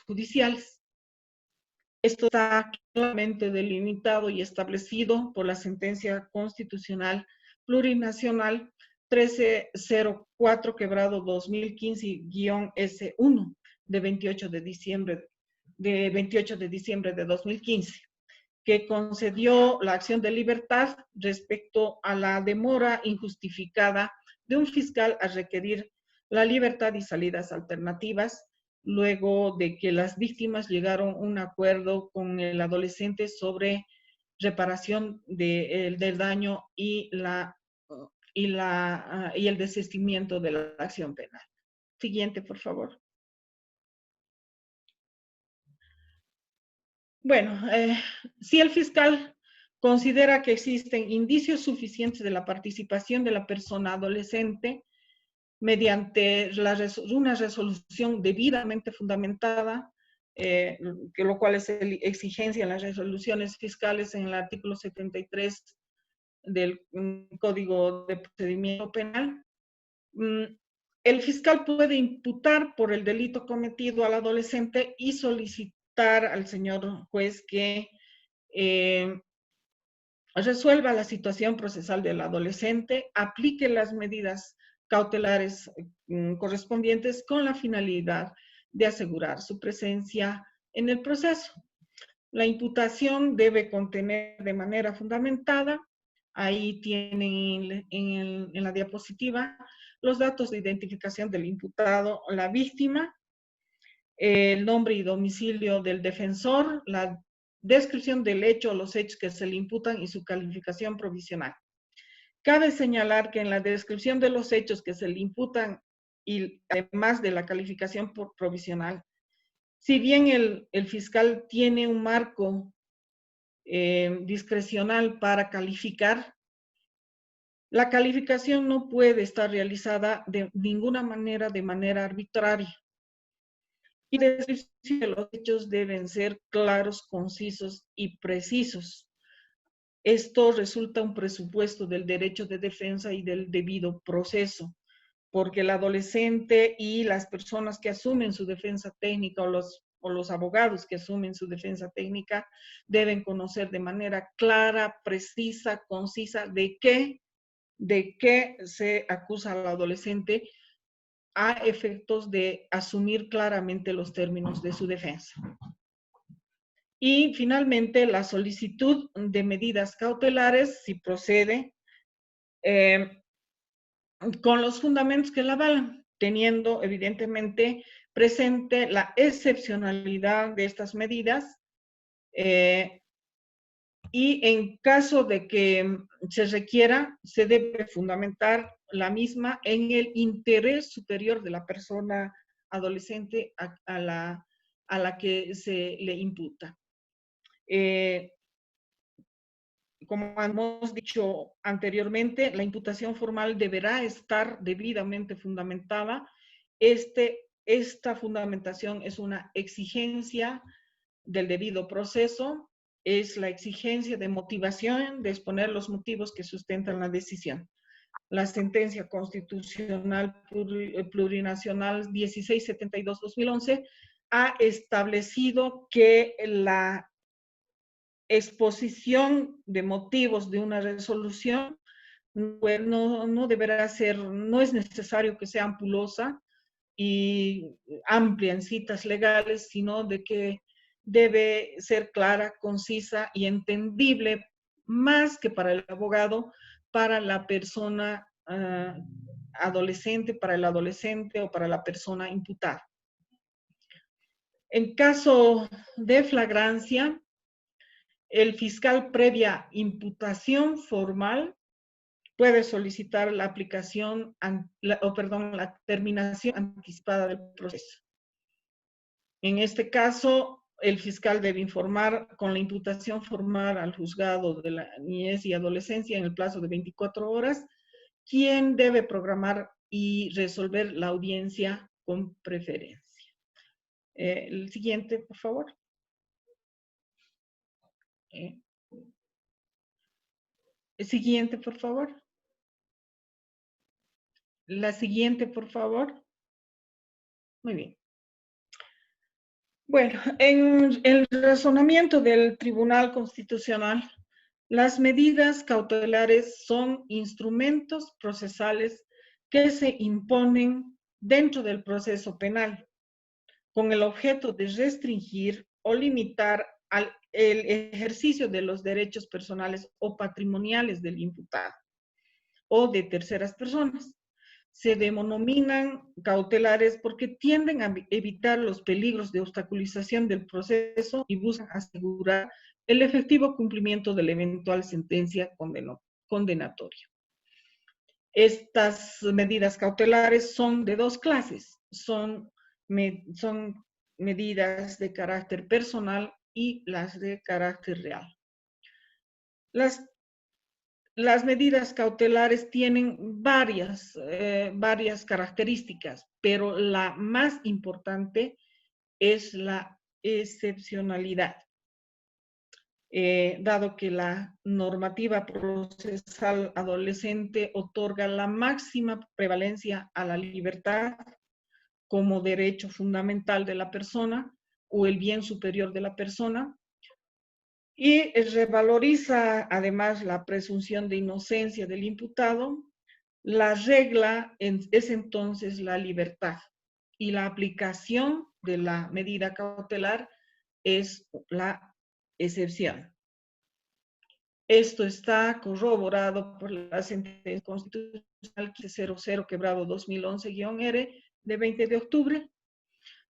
judiciales. Esto está claramente delimitado y establecido por la sentencia constitucional plurinacional 1304/2015-S1 de 28 de diciembre de 2015, que concedió la acción de libertad respecto a la demora injustificada de un fiscal a requerir la libertad y salidas alternativas, luego de que las víctimas llegaron a un acuerdo con el adolescente sobre reparación del daño y el desistimiento de la acción penal. Siguiente, por favor. Bueno, si el fiscal considera que existen indicios suficientes de la participación de la persona adolescente mediante una resolución debidamente fundamentada, que lo cual es exigencia en las resoluciones fiscales en el artículo 73 del Código de Procedimiento Penal, el fiscal puede imputar por el delito cometido al adolescente y solicitar al señor juez que resuelva la situación procesal del adolescente, aplique las medidas cautelares correspondientes con la finalidad de asegurar su presencia en el proceso. La imputación debe contener de manera fundamentada, ahí tienen en la diapositiva, los datos de identificación del imputado, la víctima, el nombre y domicilio del defensor, la descripción del hecho o los hechos que se le imputan y su calificación provisional. Cabe señalar que en la descripción de los hechos que se le imputan y además de la calificación provisional, si bien el fiscal tiene un marco discrecional para calificar, la calificación no puede estar realizada de ninguna manera de manera arbitraria. Y la descripción de los hechos deben ser claros, concisos y precisos. Esto resulta un presupuesto del derecho de defensa y del debido proceso, porque el adolescente y las personas que asumen su defensa técnica o los abogados que asumen su defensa técnica deben conocer de manera clara, precisa, concisa de qué se acusa al adolescente a efectos de asumir claramente los términos de su defensa. Y finalmente, la solicitud de medidas cautelares, si procede, con los fundamentos que la avalan, teniendo evidentemente presente la excepcionalidad de estas medidas y en caso de que se requiera, se debe fundamentar la misma en el interés superior de la persona adolescente a la que se le imputa. Como hemos dicho anteriormente, la imputación formal deberá estar debidamente fundamentada. Esta fundamentación es una exigencia del debido proceso, es la exigencia de motivación, de exponer los motivos que sustentan la decisión. La sentencia constitucional plurinacional 1672-2011 ha establecido que la exposición de motivos de una resolución no deberá ser, no es necesario que sea ampulosa y amplia en citas legales, sino de que debe ser clara, concisa y entendible, más que para el abogado, para la persona adolescente, para el adolescente o para la persona imputada. En caso de flagrancia, el fiscal previa imputación formal puede solicitar la aplicación, la terminación anticipada del proceso. En este caso, el fiscal debe informar con la imputación formal al juzgado de la niñez y adolescencia en el plazo de 24 horas, quien debe programar y resolver la audiencia con preferencia. El siguiente, por favor. El siguiente, por favor. La siguiente, por favor. Muy bien. Bueno, en el razonamiento del Tribunal Constitucional, las medidas cautelares son instrumentos procesales que se imponen dentro del proceso penal con el objeto de restringir o limitar el ejercicio de los derechos personales o patrimoniales del imputado o de terceras personas. Se denominan cautelares porque tienden a evitar los peligros de obstaculización del proceso y buscan asegurar el efectivo cumplimiento de la eventual sentencia condenatoria. Estas medidas cautelares son de dos clases, son medidas de carácter personal y las de carácter real. Las medidas cautelares tienen varias características, pero la más importante es la excepcionalidad. Dado que la normativa procesal adolescente otorga la máxima prevalencia a la libertad como derecho fundamental de la persona o el bien superior de la persona, y revaloriza además la presunción de inocencia del imputado, la regla es entonces la libertad y la aplicación de la medida cautelar es la excepción. Esto está corroborado por la sentencia constitucional 1500/2011-R de 20 de octubre.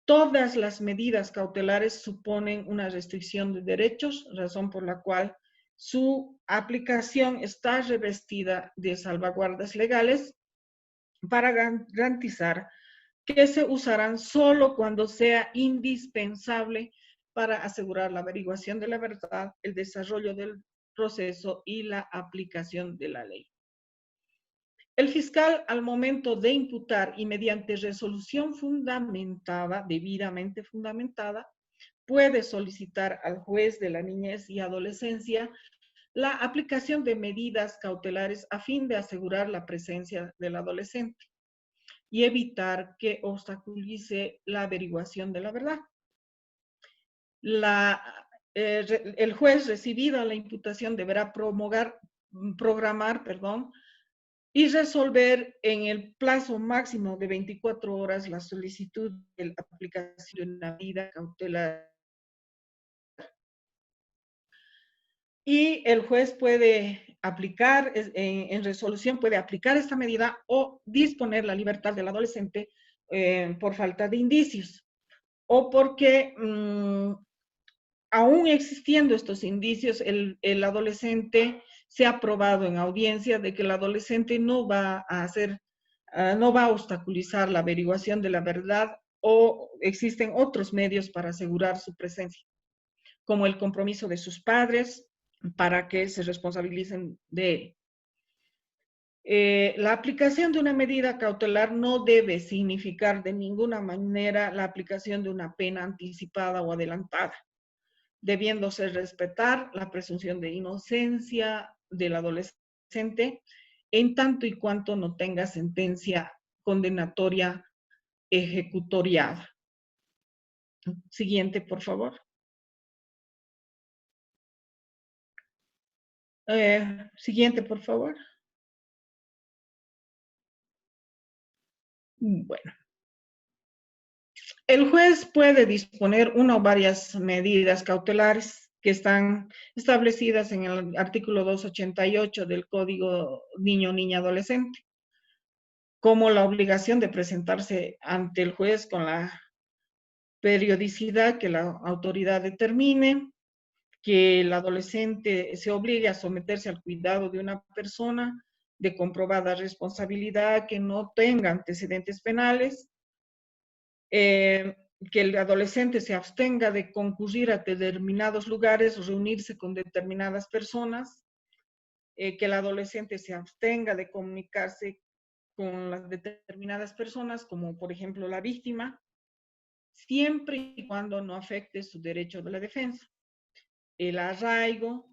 Todas las medidas cautelares suponen una restricción de derechos, razón por la cual su aplicación está revestida de salvaguardas legales para garantizar que se usarán solo cuando sea indispensable para asegurar la averiguación de la verdad, el desarrollo del proceso y la aplicación de la ley. El fiscal, al momento de imputar y mediante resolución fundamentada, debidamente fundamentada, puede solicitar al juez de la niñez y adolescencia la aplicación de medidas cautelares a fin de asegurar la presencia del adolescente y evitar que obstaculice la averiguación de la verdad. El juez, recibida la imputación, deberá programar y resolver en el plazo máximo de 24 horas la solicitud de la aplicación de una medida cautelar. Y el juez puede aplicar, en resolución puede aplicar esta medida o disponer la libertad del adolescente por falta de indicios o porque aún existiendo estos indicios, el adolescente se ha probado en audiencia de que el adolescente no va a obstaculizar la averiguación de la verdad o existen otros medios para asegurar su presencia, como el compromiso de sus padres para que se responsabilicen de él. La aplicación de una medida cautelar no debe significar de ninguna manera la aplicación de una pena anticipada o adelantada, debiéndose respetar la presunción de inocencia del adolescente en tanto y cuanto no tenga sentencia condenatoria ejecutoriada. Siguiente, por favor. Siguiente, por favor. Bueno. El juez puede disponer una o varias medidas cautelares que están establecidas en el artículo 288 del Código Niño-Niña Adolescente, como la obligación de presentarse ante el juez con la periodicidad que la autoridad determine, que el adolescente se obligue a someterse al cuidado de una persona de comprobada responsabilidad que no tenga antecedentes penales, que el adolescente se abstenga de concurrir a determinados lugares o reunirse con determinadas personas, que el adolescente se abstenga de comunicarse con las determinadas personas, como por ejemplo la víctima, siempre y cuando no afecte su derecho de la defensa. El arraigo,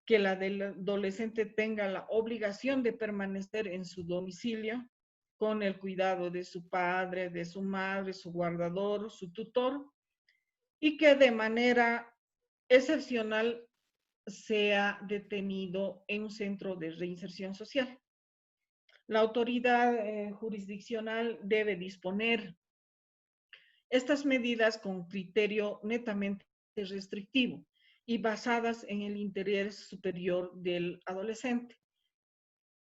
que el adolescente tenga la obligación de permanecer en su domicilio con el cuidado de su padre, de su madre, su guardador, su tutor, y que de manera excepcional sea detenido en un centro de reinserción social. La autoridad jurisdiccional debe disponer estas medidas con criterio netamente restrictivo y basadas en el interés superior del adolescente.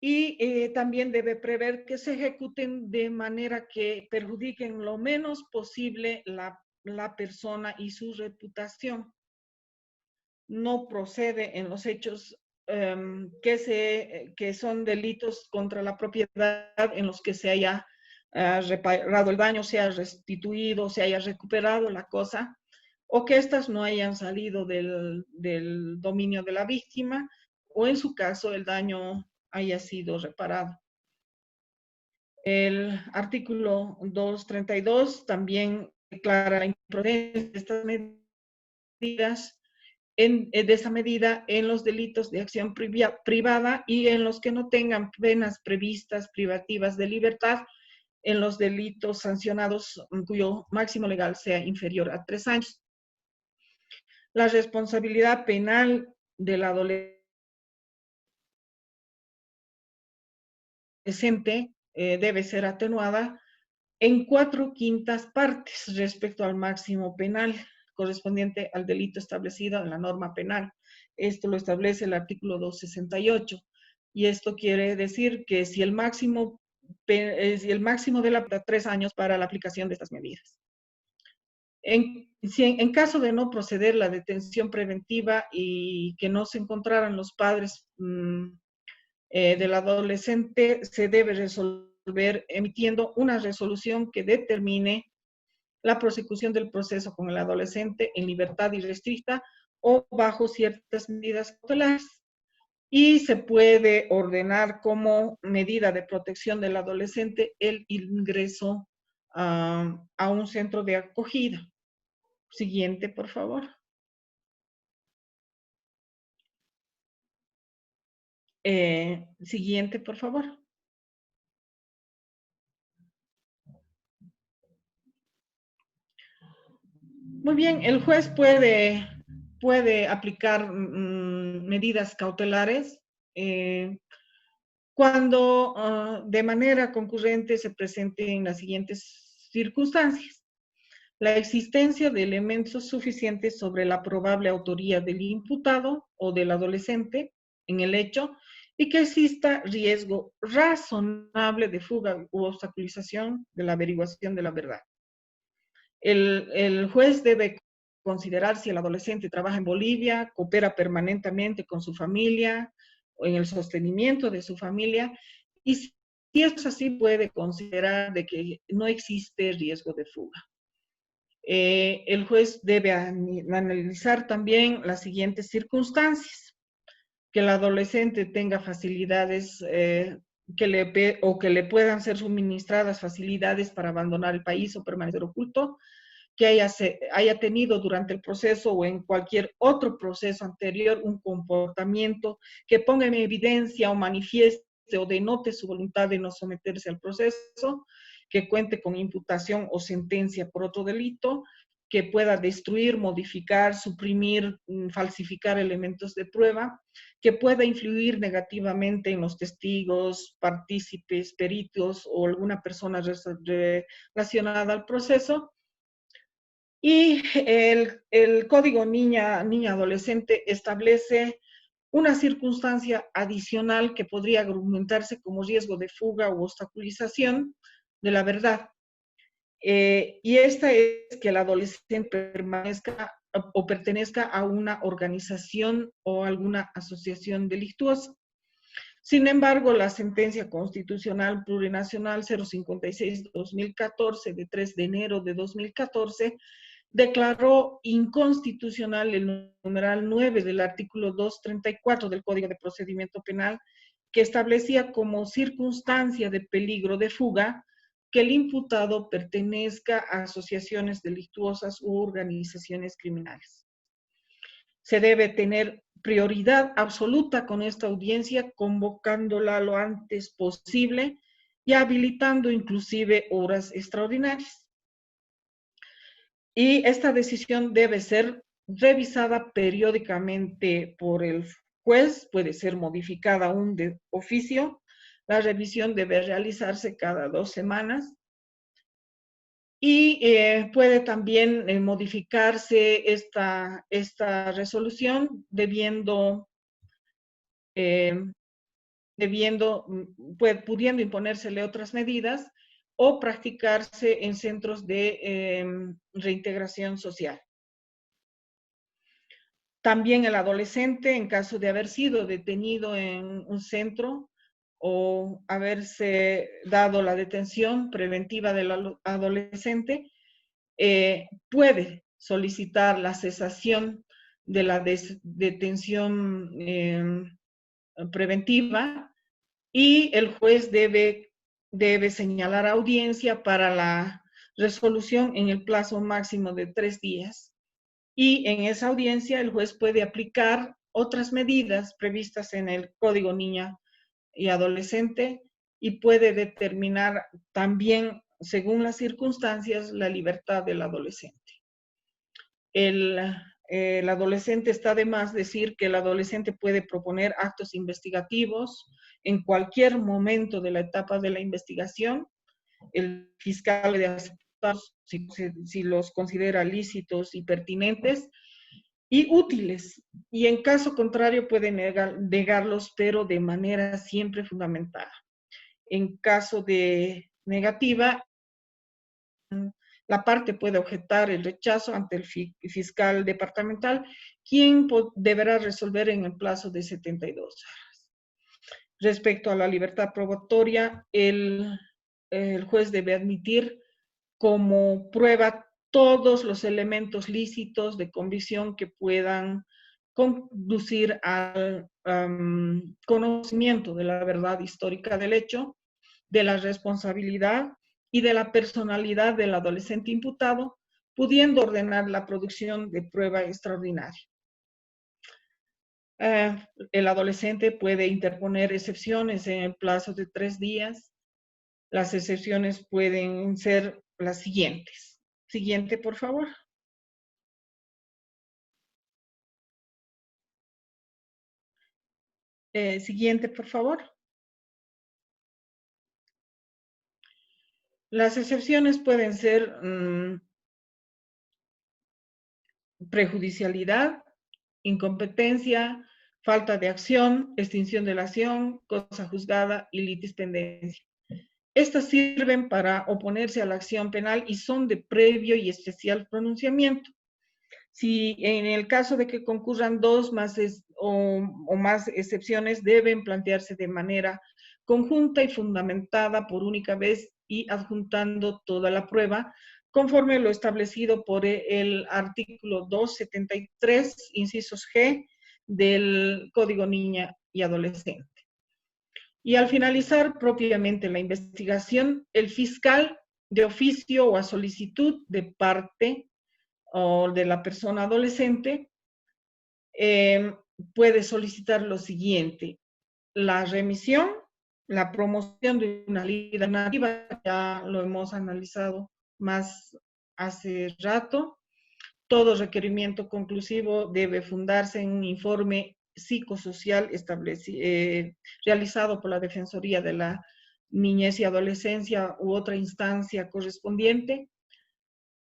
Y también debe prever que se ejecuten de manera que perjudiquen lo menos posible la persona y su reputación. No procede en los hechos que son delitos contra la propiedad en los que se haya reparado el daño, se haya restituido, se haya recuperado la cosa, o que éstas no hayan salido del dominio de la víctima, o en su caso el daño haya sido reparado. El artículo 232 también declara la imprudencia de estas medidas de esa medida en los delitos de acción privada y en los que no tengan penas previstas privativas de libertad, en los delitos sancionados cuyo máximo legal sea inferior a 3 años. La responsabilidad penal del adolescente debe ser atenuada en 4/5 partes respecto al máximo penal correspondiente al delito establecido en la norma penal. Esto lo establece el artículo 268. Y esto quiere decir que si el máximo de la 3 años para la aplicación de estas medidas. En caso de no proceder la detención preventiva y que no se encontraran los padres del adolescente, se debe resolver emitiendo una resolución que determine la prosecución del proceso con el adolescente en libertad irrestricta o bajo ciertas medidas cautelares. Y se puede ordenar como medida de protección del adolescente el ingreso a un centro de acogida. Siguiente, por favor. Siguiente, por favor. Muy bien, el juez puede aplicar medidas cautelares cuando de manera concurrente se presenten las siguientes circunstancias. La existencia de elementos suficientes sobre la probable autoría del imputado o del adolescente en el hecho y que exista riesgo razonable de fuga u obstaculización de la averiguación de la verdad. El juez debe considerar si el adolescente trabaja en Bolivia, coopera permanentemente con su familia o en el sostenimiento de su familia, y si es así puede considerar de que no existe riesgo de fuga. El juez debe analizar también las siguientes circunstancias: que el adolescente tenga facilidades que le puedan ser suministradas facilidades para abandonar el país o permanecer oculto, que haya tenido durante el proceso o en cualquier otro proceso anterior un comportamiento que ponga en evidencia o manifieste o denote su voluntad de no someterse al proceso, que cuente con imputación o sentencia por otro delito, que pueda destruir, modificar, suprimir, falsificar elementos de prueba, que pueda influir negativamente en los testigos, partícipes, peritos o alguna persona relacionada al proceso. Y el Código Niña Adolescente establece una circunstancia adicional que podría argumentarse como riesgo de fuga u obstaculización de la verdad. Y esta es que el adolescente permanezca o pertenezca a una organización o alguna asociación delictuosa. Sin embargo, la sentencia constitucional plurinacional 056-2014 de 3 de enero de 2014 declaró inconstitucional el numeral 9 del artículo 234 del Código de Procedimiento Penal, que establecía como circunstancia de peligro de fuga que el imputado pertenezca a asociaciones delictuosas u organizaciones criminales. Se debe tener prioridad absoluta con esta audiencia, convocándola lo antes posible y habilitando inclusive horas extraordinarias. y esta decisión debe ser revisada periódicamente por el juez, puede ser modificada aún de oficio. La revisión debe realizarse cada 2 semanas y puede también modificarse esta resolución eh, pudiendo imponérsele otras medidas o practicarse en centros de reintegración social. También el adolescente, en caso de haber sido detenido en un centro o haberse dado la detención preventiva del adolescente, puede solicitar la cesación de la detención preventiva y el juez debe señalar audiencia para la resolución en el plazo máximo de 3 días. Y en esa audiencia el juez puede aplicar otras medidas previstas en el Código Niña y Adolescente y puede determinar también, según las circunstancias, la libertad del adolescente. El adolescente, está de más decir que el adolescente puede proponer actos investigativos en cualquier momento de la etapa de la investigación. El fiscal debe aceptarlos si los considera lícitos y pertinentes y útiles, y en caso contrario puede negarlos, pero de manera siempre fundamentada. En caso de negativa, la parte puede objetar el rechazo ante el fiscal departamental, quien deberá resolver en el plazo de 72 horas. Respecto a la libertad probatoria, el juez debe admitir como prueba todos los elementos lícitos de convicción que puedan conducir al conocimiento de la verdad histórica del hecho, de la responsabilidad y de la personalidad del adolescente imputado, pudiendo ordenar la producción de prueba extraordinaria. El adolescente puede interponer excepciones en el plazo de 3 días. Las excepciones pueden ser las siguientes. Siguiente, por favor. Siguiente, por favor. Las excepciones pueden ser prejudicialidad, incompetencia, falta de acción, extinción de la acción, cosa juzgada y litispendencia. Estas sirven para oponerse a la acción penal y son de previo y especial pronunciamiento. Si en el caso de que concurran dos o más excepciones, deben plantearse de manera conjunta y fundamentada por única vez y adjuntando toda la prueba, conforme lo establecido por el artículo 273, incisos G, del Código Niña y Adolescente. Y al finalizar propiamente la investigación, el fiscal de oficio o a solicitud de parte o de la persona adolescente puede solicitar lo siguiente: la remisión, la promoción de una ley alternativa, ya lo hemos analizado más hace rato. Todo requerimiento conclusivo debe fundarse en un informe psicosocial realizado por la Defensoría de la Niñez y Adolescencia u otra instancia correspondiente,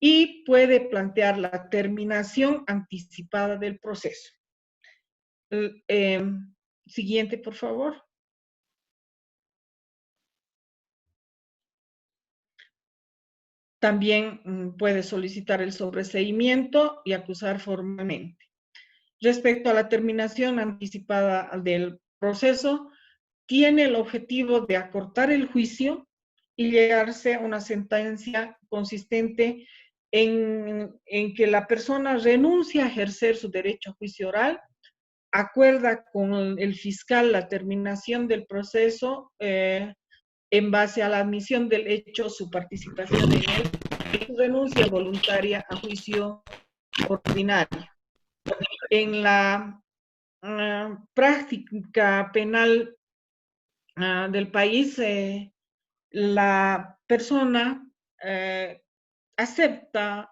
y puede plantear la terminación anticipada del proceso. Siguiente, por favor. También puede solicitar el sobreseimiento y acusar formalmente. Respecto a la terminación anticipada del proceso, tiene el objetivo de acortar el juicio y llegarse a una sentencia consistente en que la persona renuncia a ejercer su derecho a juicio oral, acuerda con el fiscal la terminación del proceso en base a la admisión del hecho, su participación en él y su renuncia voluntaria a juicio ordinario. En la práctica penal del país, la persona acepta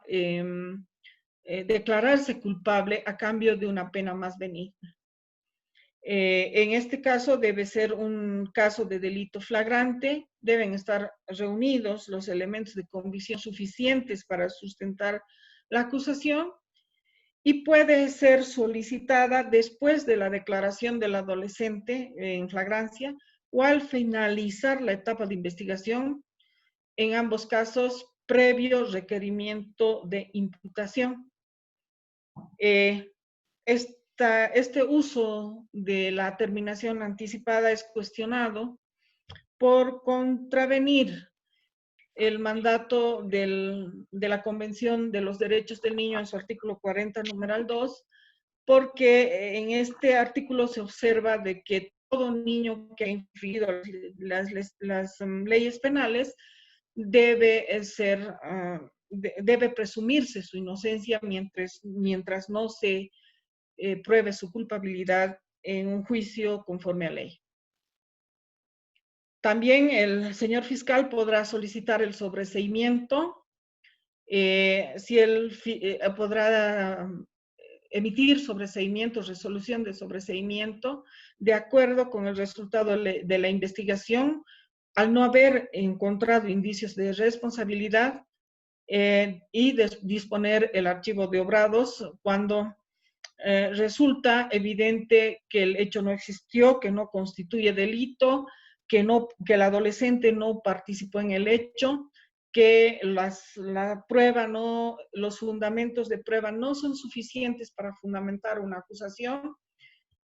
declararse culpable a cambio de una pena más benigna. En este caso debe ser un caso de delito flagrante, deben estar reunidos los elementos de convicción suficientes para sustentar la acusación y puede ser solicitada después de la declaración del adolescente en flagrancia o al finalizar la etapa de investigación, en ambos casos previo requerimiento de imputación. Este uso de la terminación anticipada es cuestionado por contravenir el mandato de la Convención de los Derechos del Niño en su artículo 40, numeral 2, porque en este artículo se observa de que todo niño que ha infringido las leyes penales debe debe presumirse su inocencia mientras no se pruebe su culpabilidad en un juicio conforme a ley. También el señor fiscal podrá solicitar el sobreseimiento, si él podrá emitir sobreseimiento, resolución de sobreseimiento, de acuerdo con el resultado de la investigación, al no haber encontrado indicios de responsabilidad, y disponer el archivo de obrados cuando resulta evidente que el hecho no existió, que no constituye delito, que el adolescente no participó en el hecho, que la prueba los fundamentos de prueba no son suficientes para fundamentar una acusación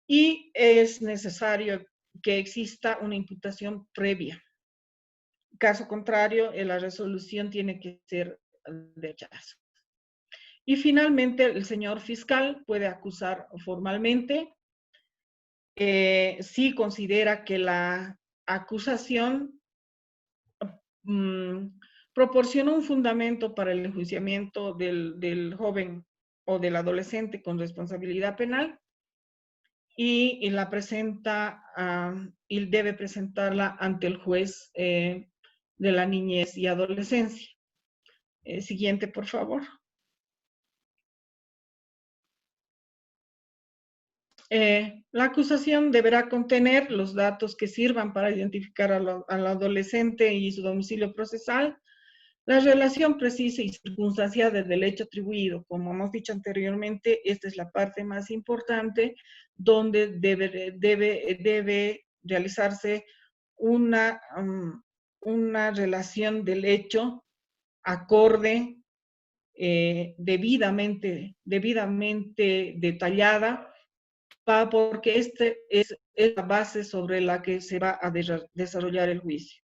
y es necesario que exista una imputación previa. Caso contrario, la resolución tiene que ser de rechazo. Y finalmente, el señor fiscal puede acusar formalmente si considera que la acusación proporciona un fundamento para el enjuiciamiento del joven o del adolescente con responsabilidad penal y la presenta y debe presentarla ante el juez de la niñez y adolescencia. Siguiente, por favor. La acusación deberá contener los datos que sirvan para identificar al adolescente y su domicilio procesal, la relación precisa y circunstanciada del hecho atribuido. Como hemos dicho anteriormente, esta es la parte más importante donde debe realizarse una relación del hecho acorde, debidamente detallada, porque es la base sobre la que se va a desarrollar el juicio.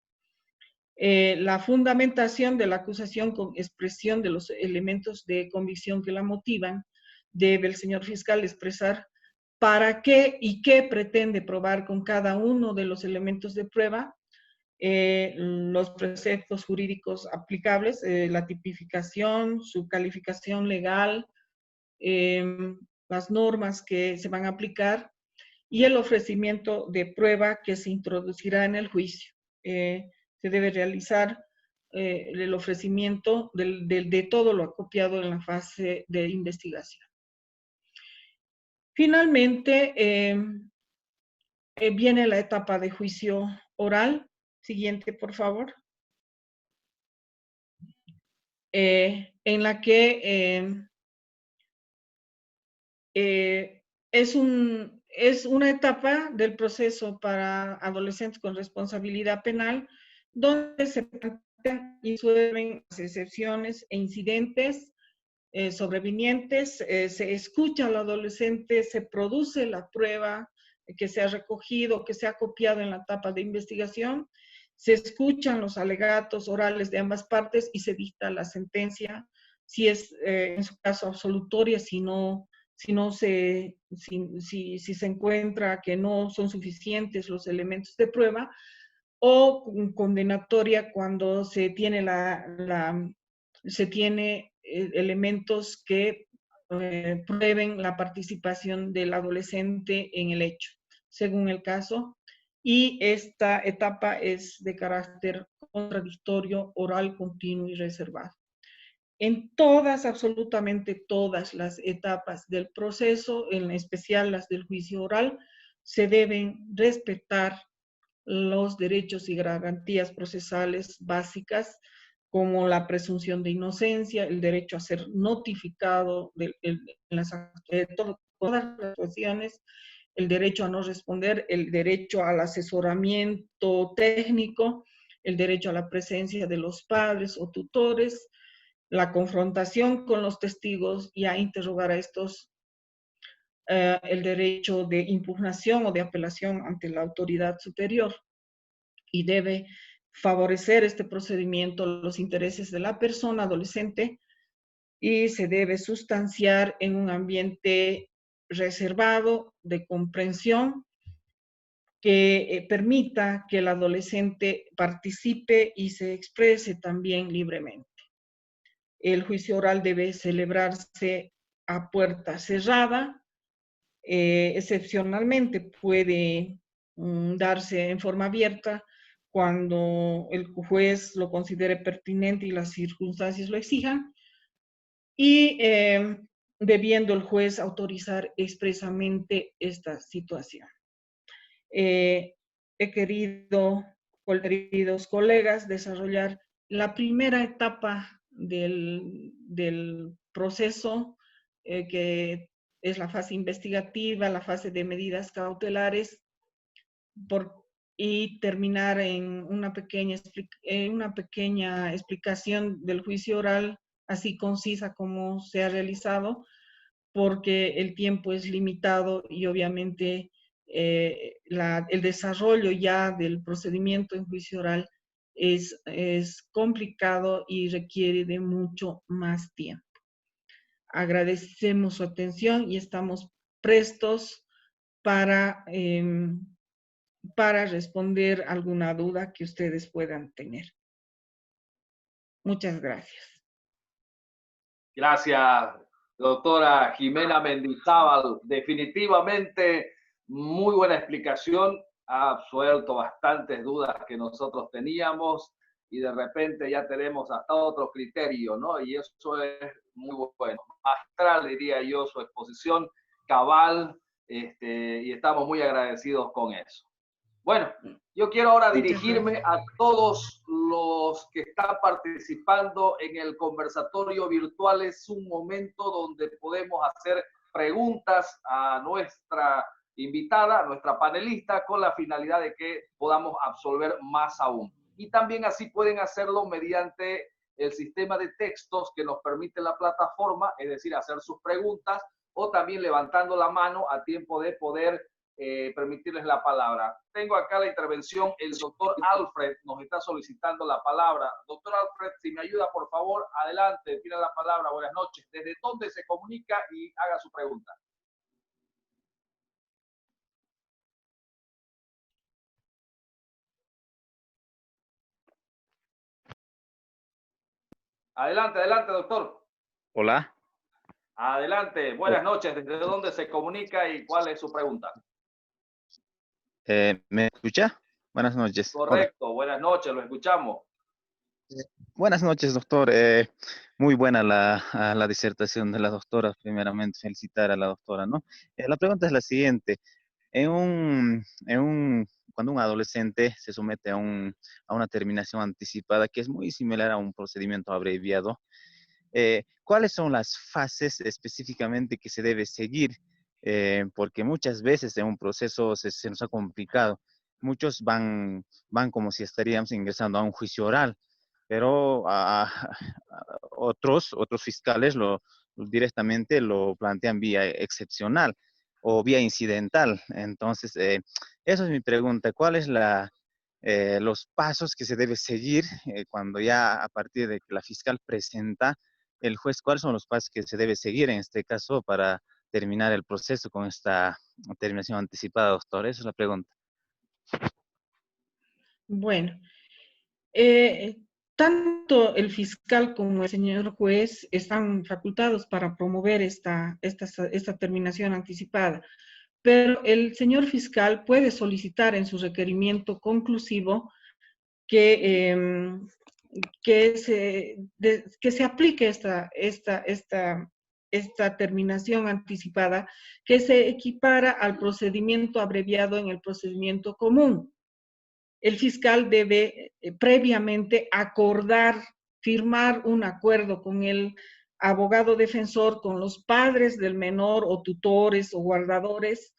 La fundamentación de la acusación con expresión de los elementos de convicción que la motivan, debe el señor fiscal expresar para qué y qué pretende probar con cada uno de los elementos de prueba, los preceptos jurídicos aplicables, la tipificación, su calificación legal, las normas que se van a aplicar y el ofrecimiento de prueba que se introducirá en el juicio. Se debe realizar el ofrecimiento de todo lo acopiado en la fase de investigación. Finalmente, viene la etapa de juicio oral. Siguiente, por favor. En la que es una etapa del proceso para adolescentes con responsabilidad penal, donde se plantean y suelen las excepciones e incidentes sobrevinientes, se escucha al adolescente, se produce la prueba que se ha recogido, que se ha copiado en la etapa de investigación, se escuchan los alegatos orales de ambas partes y se dicta la sentencia, si es en su caso absolutoria, si se encuentra que no son suficientes los elementos de prueba, o condenatoria cuando se tiene elementos que prueben la participación del adolescente en el hecho, según el caso. Y esta etapa es de carácter contradictorio, oral, continuo y reservado. en todas, absolutamente todas las etapas del proceso, en especial las del juicio oral, se deben respetar los derechos y garantías procesales básicas, como la presunción de inocencia, el derecho a ser notificado en todas las actuaciones, el derecho a no responder, el derecho al asesoramiento técnico, el derecho a la presencia de los padres o tutores, la confrontación con los testigos y a interrogar a estos, el derecho de impugnación o de apelación ante la autoridad superior, y debe favorecer este procedimiento los intereses de la persona adolescente y se debe sustanciar en un ambiente reservado de comprensión que permita que el adolescente participe y se exprese también libremente. El juicio oral debe celebrarse a puerta cerrada. Excepcionalmente puede darse en forma abierta cuando el juez lo considere pertinente y las circunstancias lo exijan, y debiendo el juez autorizar expresamente esta situación. He querido, queridos colegas, desarrollar la primera etapa del proceso, que es la fase investigativa, la fase de medidas cautelares, y terminar en una pequeña explicación del juicio oral, así concisa como se ha realizado, porque el tiempo es limitado y obviamente el desarrollo ya del procedimiento en juicio oral es complicado y requiere de mucho más tiempo. Agradecemos su atención y estamos prestos para, para responder alguna duda que ustedes puedan tener. Muchas gracias. Gracias, doctora Jimena Mendizábal. Definitivamente, muy buena explicación. Ha absuelto bastantes dudas que nosotros teníamos y de repente ya tenemos hasta otro criterio, ¿no? Y eso es muy bueno. Magistral, diría yo, su exposición, cabal, y estamos muy agradecidos con eso. Bueno, yo quiero ahora dirigirme a todos los que están participando en el conversatorio virtual. Es un momento donde podemos hacer preguntas a nuestra invitada, a nuestra panelista, con la finalidad de que podamos absolver más aún. Y también así pueden hacerlo mediante el sistema de textos que nos permite la plataforma, es decir, hacer sus preguntas, o también levantando la mano a tiempo de poder permitirles la palabra. Tengo acá la intervención, el doctor Alfred nos está solicitando la palabra. Doctor Alfred, si me ayuda, por favor, adelante, tiene la palabra. Buenas noches. ¿Desde dónde se comunica y haga su pregunta? Adelante, adelante, doctor. Hola. Adelante, buenas noches. ¿Desde dónde se comunica y cuál es su pregunta? ¿Me escucha? Buenas noches. Correcto, hola. Buenas noches, lo escuchamos. Buenas noches, doctor. Muy buena la disertación de la doctora. Primeramente, felicitar a la doctora, ¿no? La pregunta es la siguiente. Cuando un adolescente se somete a una terminación anticipada, que es muy similar a un procedimiento abreviado, ¿cuáles son las fases específicamente que se debe seguir? Porque muchas veces en un proceso se nos ha complicado. Muchos van como si estaríamos ingresando a un juicio oral, pero otros fiscales directamente lo plantean vía excepcional o vía incidental. Entonces, esa es mi pregunta. ¿Cuáles los pasos que se debe seguir cuando ya a partir de que la fiscal presenta el juez? ¿Cuáles son los pasos que se debe seguir en este caso para terminar el proceso con esta terminación anticipada, doctor? Esa es la pregunta. Bueno, tanto el fiscal como el señor juez están facultados para promover esta terminación anticipada, pero el señor fiscal puede solicitar en su requerimiento conclusivo que que se aplique esta terminación anticipada, que se equipara al procedimiento abreviado en el procedimiento común. El fiscal debe previamente acordar, firmar un acuerdo con el abogado defensor, con los padres del menor o tutores o guardadores,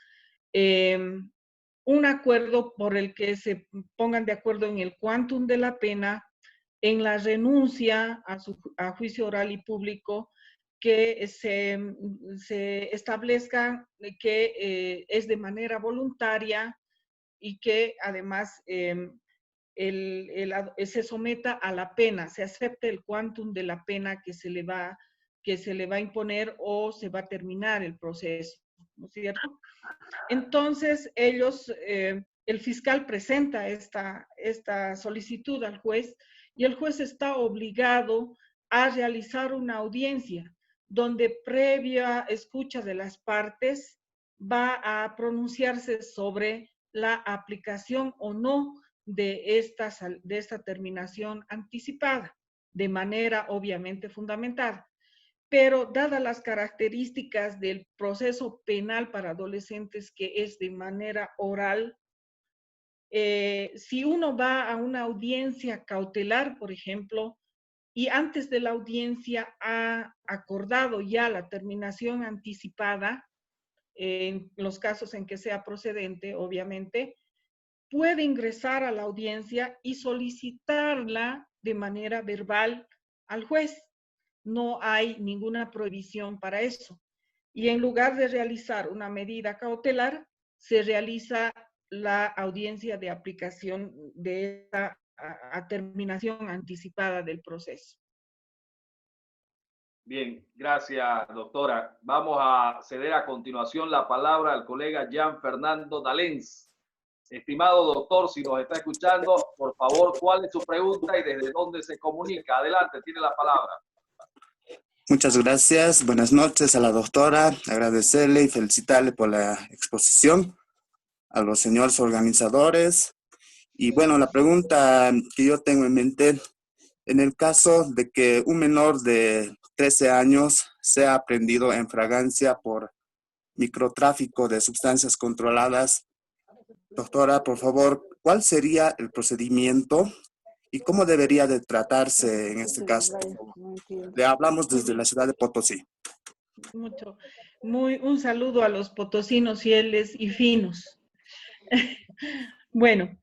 un acuerdo por el que se pongan de acuerdo en el quantum de la pena, en la renuncia a juicio oral y público, que se establezca que es de manera voluntaria y que además se someta a la pena, se acepte el quantum de la pena que se le va a imponer o se va a terminar el proceso, ¿no es cierto? Entonces, el fiscal presenta esta solicitud al juez y el juez está obligado a realizar una audiencia donde previa escucha de las partes va a pronunciarse sobre la aplicación o no de esta terminación anticipada, de manera obviamente fundamentada. Pero dadas las características del proceso penal para adolescentes, que es de manera oral, si uno va a una audiencia cautelar, por ejemplo, y antes de la audiencia ha acordado ya la terminación anticipada, en los casos en que sea procedente, obviamente, puede ingresar a la audiencia y solicitarla de manera verbal al juez. No hay ninguna prohibición para eso. Y en lugar de realizar una medida cautelar, se realiza la audiencia de aplicación de esta terminación anticipada del proceso. Bien, gracias, doctora. Vamos a ceder a continuación la palabra al colega Jean Fernando D'Alens. Estimado doctor, si nos está escuchando, por favor, ¿cuál es su pregunta y desde dónde se comunica? Adelante, tiene la palabra. Muchas gracias. Buenas noches a la doctora. Agradecerle y felicitarle por la exposición, a los señores organizadores. Y bueno, la pregunta que yo tengo en mente, en el caso de que un menor de 13 años sea aprehendido en fragancia por microtráfico de sustancias controladas, doctora, por favor, ¿cuál sería el procedimiento y cómo debería de tratarse en este caso? Le hablamos desde la ciudad de Potosí. Un saludo a los potosinos fieles y finos. Bueno,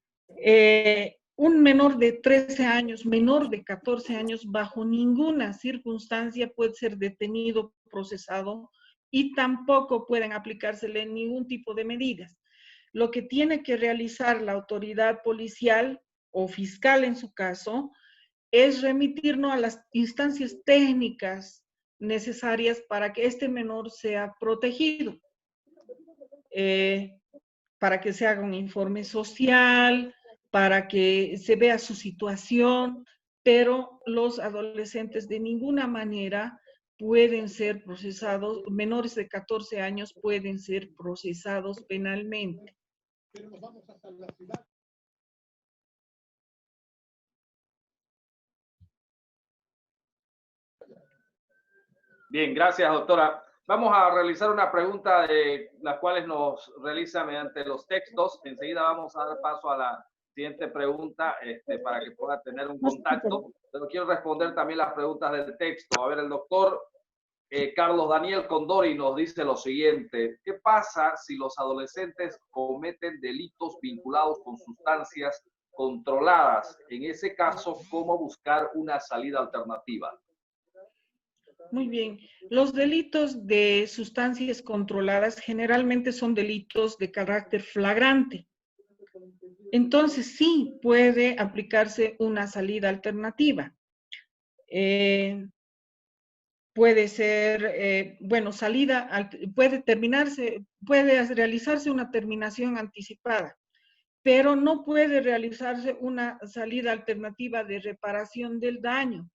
un menor de 13 años, menor de 14 años, bajo ninguna circunstancia puede ser detenido, procesado, y tampoco pueden aplicársele ningún tipo de medidas. Lo que tiene que realizar la autoridad policial o fiscal en su caso es remitirnos a las instancias técnicas necesarias para que este menor sea protegido. Para que se haga un informe social, para que se vea su situación, pero los adolescentes de ninguna manera pueden ser procesados, menores de 14 años pueden ser procesados penalmente. Bien, gracias, doctora. Vamos a realizar una pregunta de las cuales nos realiza mediante los textos. Enseguida vamos a dar paso a la siguiente pregunta para que pueda tener un contacto. Pero quiero responder también las preguntas del texto. A ver, el doctor Carlos Daniel Condori nos dice lo siguiente. ¿Qué pasa si los adolescentes cometen delitos vinculados con sustancias controladas? En ese caso, ¿cómo buscar una salida alternativa? Muy bien. Los delitos de sustancias controladas generalmente son delitos de carácter flagrante. Entonces, sí puede aplicarse una salida alternativa. Puede ser, puede realizarse una terminación anticipada, pero no puede realizarse una salida alternativa de reparación del daño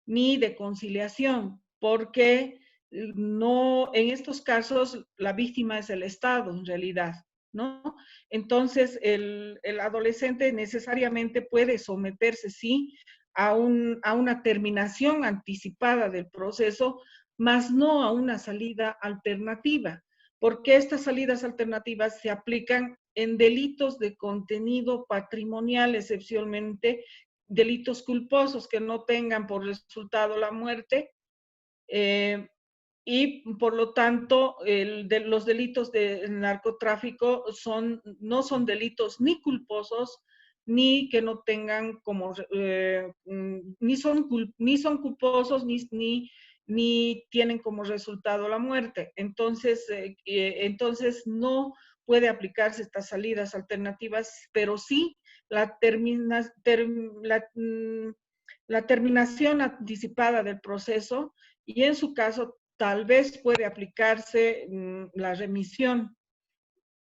ni de conciliación, porque no, en estos casos la víctima es el Estado en realidad, ¿no? Entonces el adolescente necesariamente puede someterse, sí, a una terminación anticipada del proceso, más no a una salida alternativa, porque estas salidas alternativas se aplican en delitos de contenido patrimonial, excepcionalmente delitos culposos que no tengan por resultado la muerte, y por lo tanto los delitos de narcotráfico no son delitos ni culposos, ni que no tengan como, ni son culposos, ni tienen como resultado la muerte. Entonces no puede aplicarse estas salidas alternativas, pero sí la terminación anticipada del proceso, y en su caso tal vez puede aplicarse la remisión,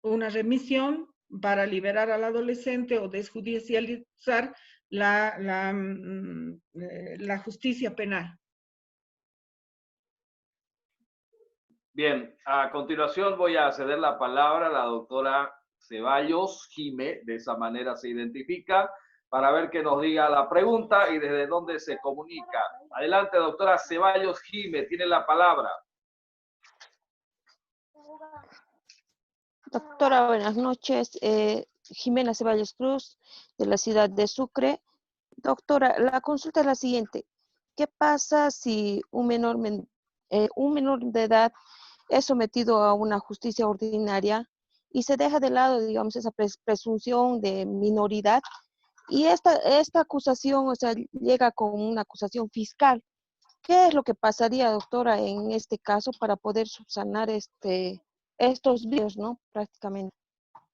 una remisión para liberar al adolescente o desjudicializar la justicia penal. Bien, a continuación voy a ceder la palabra a la doctora Ceballos Jime, de esa manera se identifica, para ver que nos diga la pregunta y desde dónde se comunica. Adelante, doctora Ceballos Jime, tiene la palabra. Doctora, buenas noches. Jimena Ceballos Cruz, de la ciudad de Sucre. Doctora, la consulta es la siguiente. ¿Qué pasa si un menor de edad es sometido a una justicia ordinaria y se deja de lado, digamos, esa presunción de minoridad? Y esta acusación, o sea, llega con una acusación fiscal. ¿Qué es lo que pasaría, doctora, en este caso para poder subsanar estos vídeos, ¿no? Prácticamente.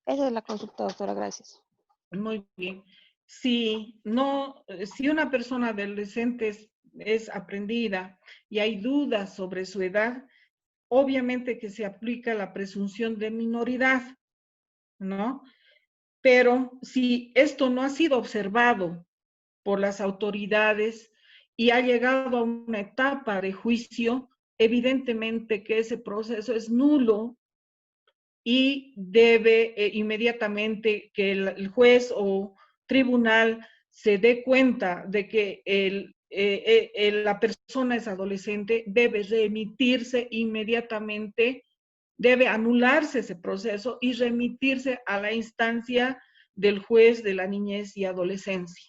Esa es la consulta, doctora. Gracias. Muy bien. Si una persona adolescente es aprendida y hay dudas sobre su edad, obviamente que se aplica la presunción de minoridad, ¿no? Pero si esto no ha sido observado por las autoridades y ha llegado a una etapa de juicio, evidentemente que ese proceso es nulo y debe inmediatamente que el juez o tribunal se dé cuenta de que la persona es adolescente, debe remitirse inmediatamente, debe anularse ese proceso y remitirse a la instancia del juez de la niñez y adolescencia.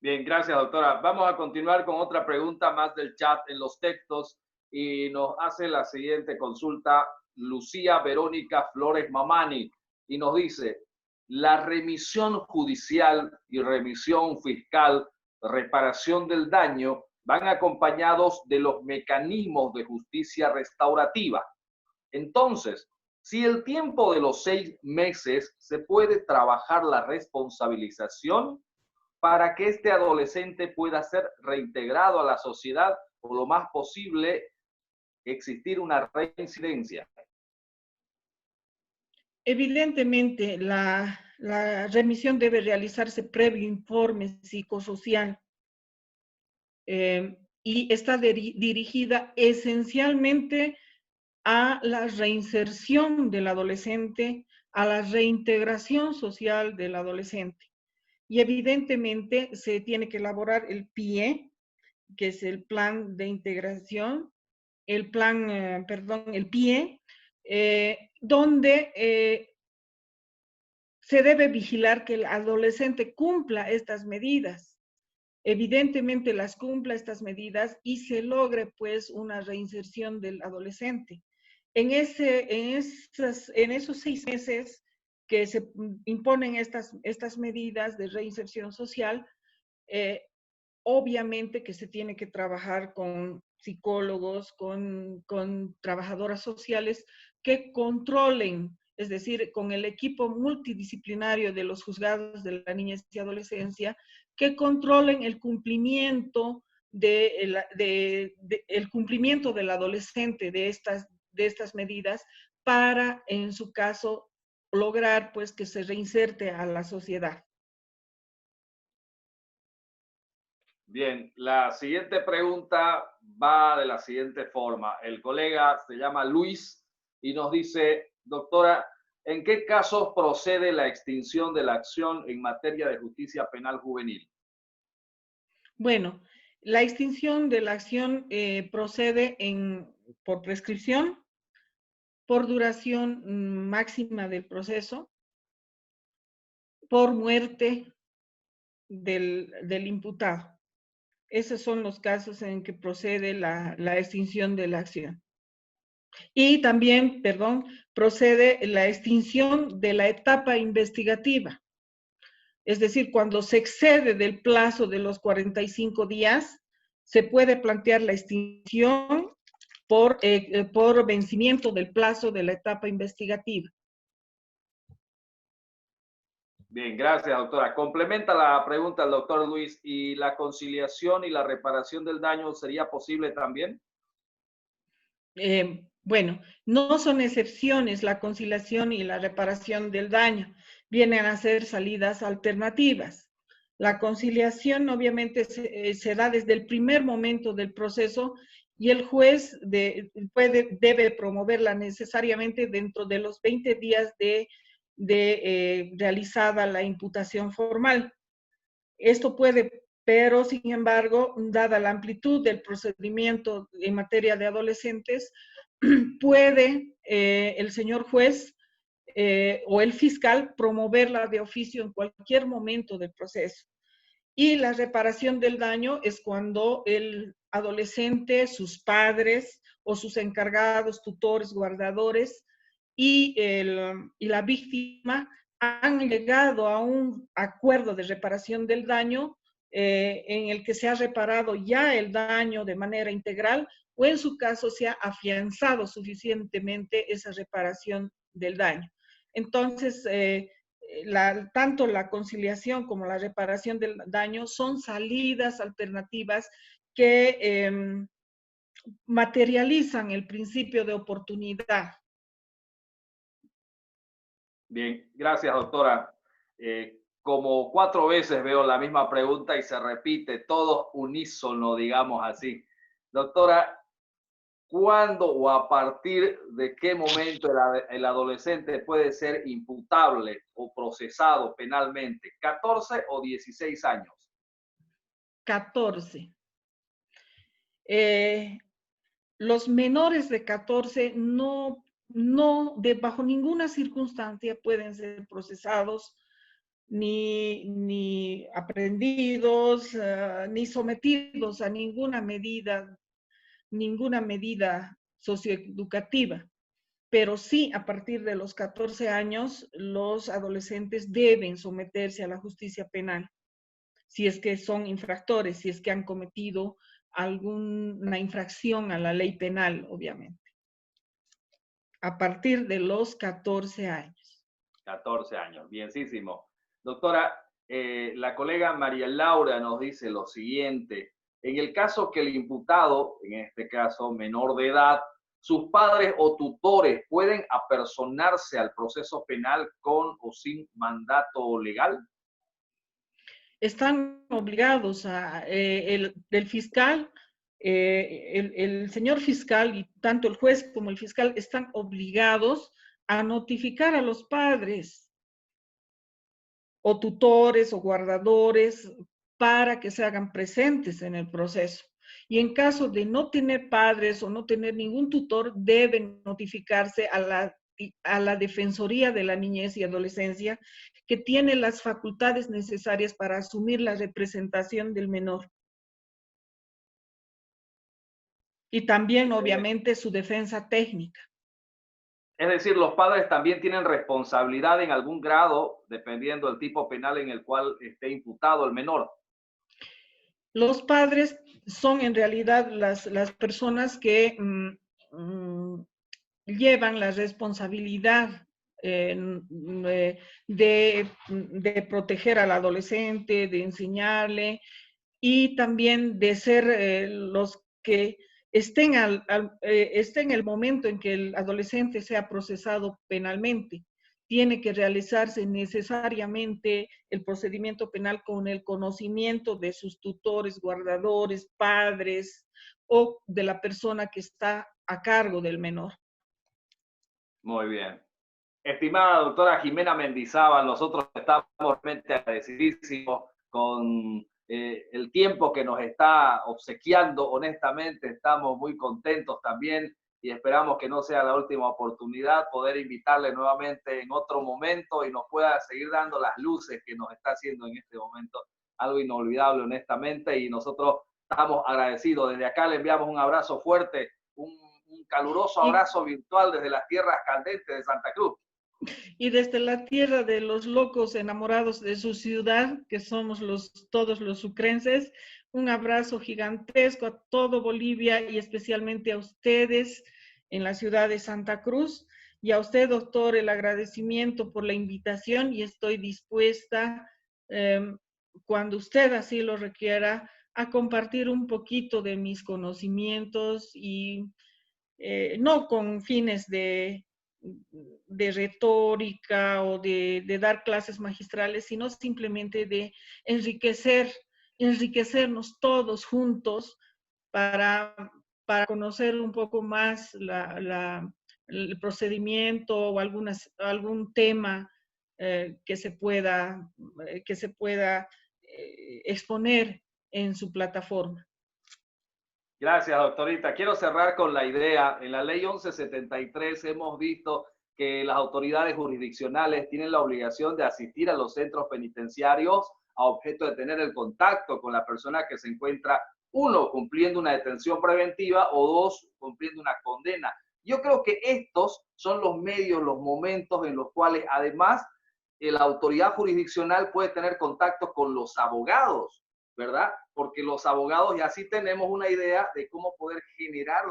Bien, gracias, doctora. Vamos a continuar con otra pregunta más del chat en los textos y nos hace la siguiente consulta Lucía Verónica Flores Mamani y nos dice, la remisión judicial y remisión fiscal, reparación del daño, van acompañados de los mecanismos de justicia restaurativa. Entonces, si el tiempo de los 6 meses se puede trabajar la responsabilización para que este adolescente pueda ser reintegrado a la sociedad o lo más posible existir una reincidencia. Evidentemente, la remisión debe realizarse previo informe psicosocial y está dirigida esencialmente a la reinserción del adolescente, a la reintegración social del adolescente. Y evidentemente se tiene que elaborar el PIE, que es el plan de integración, el PIE, donde se debe vigilar que el adolescente cumpla estas medidas. Evidentemente las cumpla estas medidas y se logre pues una reinserción del adolescente. En esos 6 meses que se imponen estas medidas de reinserción social, obviamente que se tiene que trabajar con psicólogos, con trabajadoras sociales que controlen, es decir, con el equipo multidisciplinario de los juzgados de la niñez y adolescencia, que controlen el cumplimiento el cumplimiento del adolescente de estas medidas para, en su caso, lograr pues que se reinserte a la sociedad. Bien, la siguiente pregunta va de la siguiente forma. El colega se llama Luis y nos dice, doctora, ¿En qué casos procede la extinción de la acción en materia de justicia penal juvenil? Bueno, la extinción de la acción procede por prescripción, por duración máxima del proceso, por muerte del imputado. Esos son los casos en que procede la extinción de la acción. Y también, perdón, procede la extinción de la etapa investigativa. Es decir, cuando se excede del plazo de los 45 días, se puede plantear la extinción por vencimiento del plazo de la etapa investigativa. Bien, gracias, doctora. Complementa la pregunta el doctor Luis. ¿Y la conciliación y la reparación del daño sería posible también? Bueno, no son excepciones la conciliación y la reparación del daño. Vienen a ser salidas alternativas. La conciliación obviamente se da desde el primer momento del proceso y el juez debe promoverla necesariamente dentro de los 20 días de realizada la imputación formal. Esto puede, pero sin embargo, dada la amplitud del procedimiento en materia de adolescentes, puede el señor juez o el fiscal promoverla de oficio en cualquier momento del proceso. Y la reparación del daño es cuando el adolescente, sus padres o sus encargados, tutores, guardadores y la víctima han llegado a un acuerdo de reparación del daño en el que se ha reparado ya el daño de manera integral o en su caso se ha afianzado suficientemente esa reparación del daño. Entonces, tanto la conciliación como la reparación del daño son salidas alternativas que materializan el principio de oportunidad. Bien, gracias, doctora. Como 4 veces veo la misma pregunta y se repite, todo unísono, digamos así. Doctora, ¿cuándo o a partir de qué momento el adolescente puede ser imputable o procesado penalmente? ¿14 o 16 años? 14. Los menores de 14 no bajo ninguna circunstancia pueden ser procesados, ni aprendidos, ni sometidos a ninguna medida socioeducativa. Pero sí, a partir de los 14 años, los adolescentes deben someterse a la justicia penal, si es que son infractores, si es que han cometido alguna infracción a la ley penal, obviamente. A partir de los 14 años. 14 años, bienísimo. Doctora, la colega María Laura nos dice lo siguiente. En el caso que el imputado, en este caso menor de edad, sus padres o tutores pueden apersonarse al proceso penal con o sin mandato legal. Están obligados el fiscal, el señor fiscal y tanto el juez como el fiscal están obligados a notificar a los padres o tutores o guardadores para que se hagan presentes en el proceso. Y en caso de no tener padres o no tener ningún tutor, deben notificarse a la Defensoría de la Niñez y Adolescencia, que tiene las facultades necesarias para asumir la representación del menor. Y también, obviamente, su defensa técnica. Es decir, los padres también tienen responsabilidad en algún grado, dependiendo del tipo penal en el cual esté imputado el menor. Los padres son en realidad las personas que llevan la responsabilidad de proteger al adolescente, de enseñarle y también de ser los que estén en el momento en que el adolescente sea procesado penalmente. Tiene que realizarse necesariamente el procedimiento penal con el conocimiento de sus tutores, guardadores, padres o de la persona que está a cargo del menor. Muy bien. Estimada doctora Jimena Mendizábal, nosotros estamos realmente agradecidísimos con el tiempo que nos está obsequiando. Honestamente, estamos muy contentos también y esperamos que no sea la última oportunidad poder invitarle nuevamente en otro momento y nos pueda seguir dando las luces que nos está haciendo en este momento. Algo inolvidable, honestamente, y nosotros estamos agradecidos. Desde acá le enviamos un abrazo fuerte, un caluroso abrazo virtual desde las tierras candentes de Santa Cruz. Y desde la tierra de los locos enamorados de su ciudad, que somos todos los sucrenses, un abrazo gigantesco a todo Bolivia y especialmente a ustedes en la ciudad de Santa Cruz. Y a usted, doctor, el agradecimiento por la invitación y estoy dispuesta, cuando usted así lo requiera, a compartir un poquito de mis conocimientos y no con fines de retórica o de dar clases magistrales, sino simplemente de enriquecernos todos juntos para, para conocer un poco más el procedimiento o algún tema que se pueda exponer en su plataforma. Gracias, doctorita. Quiero cerrar con la idea. En la ley 1173 hemos visto que las autoridades jurisdiccionales tienen la obligación de asistir a los centros penitenciarios a objeto de tener el contacto con la persona que se encuentra, uno, cumpliendo una detención preventiva o dos, cumpliendo una condena. Yo creo que estos son los medios, los momentos en los cuales además la autoridad jurisdiccional puede tener contacto con los abogados, ¿verdad? Porque los abogados ya sí tenemos una idea de cómo poder generar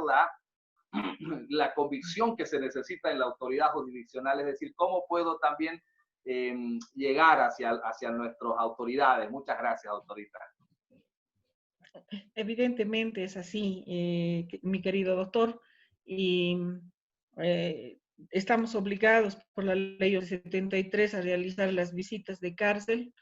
la convicción que se necesita en la autoridad jurisdiccional, es decir, cómo puedo también llegar hacia nuestras autoridades. Muchas gracias, doctorita. Evidentemente es así, mi querido doctor, y estamos obligados por la ley 73 a realizar las visitas de cárcel,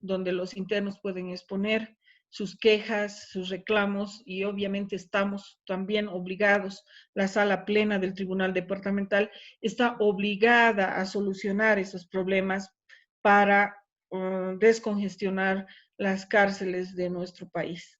donde los internos pueden exponer sus quejas, sus reclamos, y obviamente estamos también obligados, la sala plena del Tribunal Departamental está obligada a solucionar esos problemas para descongestionar las cárceles de nuestro país.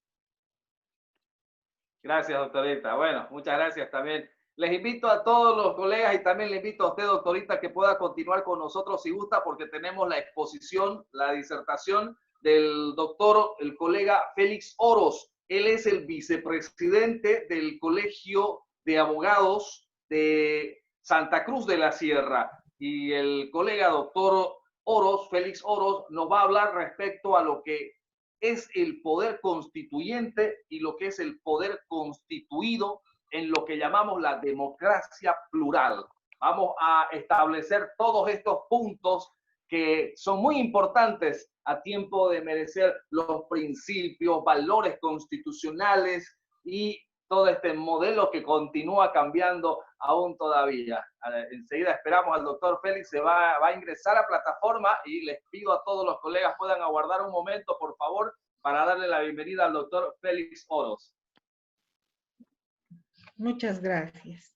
Gracias, doctorita. Bueno, muchas gracias también. Les invito a todos los colegas y también le invito a usted, doctorita, que pueda continuar con nosotros si gusta, porque tenemos la exposición, la disertación del doctor, el colega Félix Oros. Él es el vicepresidente del Colegio de Abogados de Santa Cruz de la Sierra. Y el colega doctor Oros, Félix Oros, nos va a hablar respecto a lo que es el poder constituyente y lo que es el poder constituido en lo que llamamos la democracia plural. Vamos a establecer todos estos puntos que son muy importantes a tiempo de merecer los principios, valores constitucionales y todo este modelo que continúa cambiando aún todavía. Enseguida esperamos al doctor Félix, se va a ingresar a plataforma y les pido a todos los colegas puedan aguardar un momento, por favor, para darle la bienvenida al doctor Félix Oros. Muchas gracias.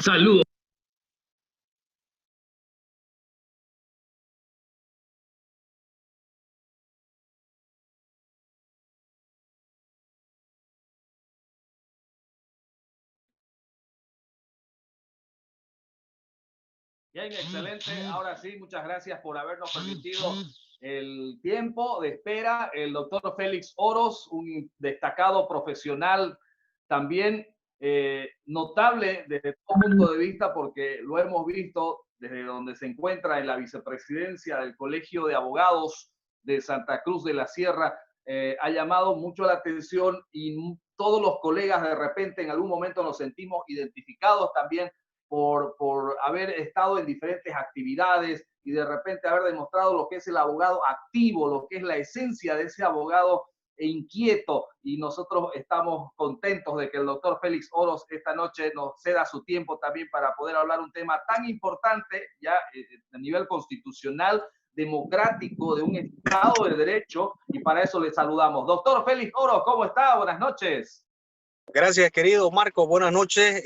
Saludos. Bien, excelente. Ahora sí, muchas gracias por habernos permitido el tiempo de espera. El doctor Félix Oros, un destacado profesional también notable desde todo punto de vista, porque lo hemos visto desde donde se encuentra en la vicepresidencia del Colegio de Abogados de Santa Cruz de la Sierra. Ha llamado mucho la atención y todos los colegas de repente en algún momento nos sentimos identificados también por haber estado en diferentes actividades y de repente haber demostrado lo que es el abogado activo, lo que es la esencia de ese abogado inquieto. Y nosotros estamos contentos de que el doctor Félix Oros esta noche nos ceda su tiempo también para poder hablar un tema tan importante ya a nivel constitucional, democrático, de un Estado de Derecho, y para eso le saludamos. Doctor Félix Oros, ¿cómo está? Buenas noches. Gracias, querido Marco. Buenas noches.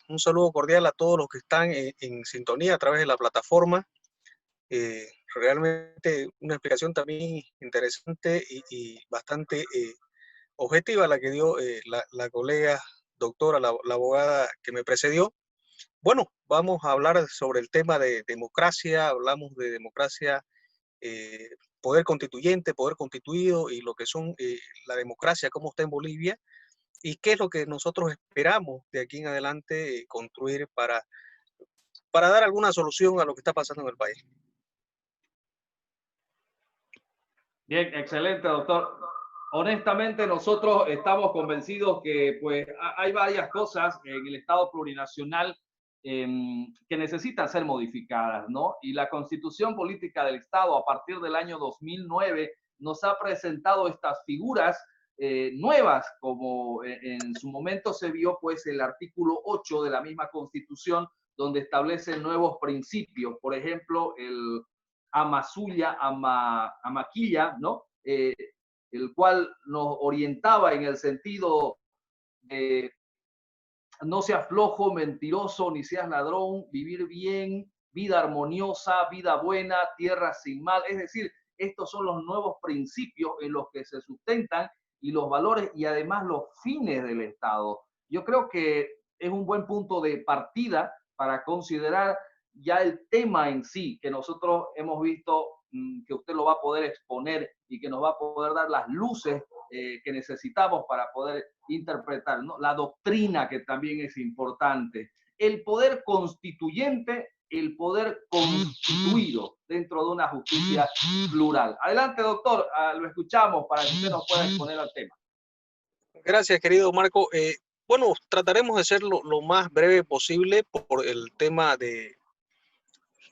Un saludo cordial a todos los que están en sintonía a través de la plataforma. Realmente una explicación también interesante y bastante objetiva la que dio la colega doctora, la abogada que me precedió. Bueno, vamos a hablar sobre el tema de democracia. Hablamos de democracia, poder constituyente, poder constituido y lo que son la democracia, cómo está en Bolivia. ¿Y qué es lo que nosotros esperamos de aquí en adelante construir para dar alguna solución a lo que está pasando en el país? Bien, excelente, doctor. Honestamente, nosotros estamos convencidos que pues, hay varias cosas en el Estado plurinacional que necesitan ser modificadas, ¿no? Y la Constitución Política del Estado, a partir del año 2009, nos ha presentado estas figuras nuevas, como en su momento se vio pues el artículo 8 de la misma Constitución, donde establece nuevos principios, por ejemplo, el Amasuya, Amaquilla, ¿no? El cual nos orientaba en el sentido de no seas flojo, mentiroso, ni seas ladrón, vivir bien, vida armoniosa, vida buena, tierra sin mal. Es decir, estos son los nuevos principios en los que se sustentan y los valores y además los fines del Estado. Yo creo que es un buen punto de partida para considerar ya el tema en sí, que nosotros hemos visto que usted lo va a poder exponer y que nos va a poder dar las luces que necesitamos para poder interpretar, ¿no? La doctrina, que también es importante, el poder constituyente, el poder constituido dentro de una justicia plural. Adelante, doctor, lo escuchamos para que usted nos pueda exponer al tema. Gracias, querido Marco. Bueno, trataremos de ser lo más breve posible por el tema de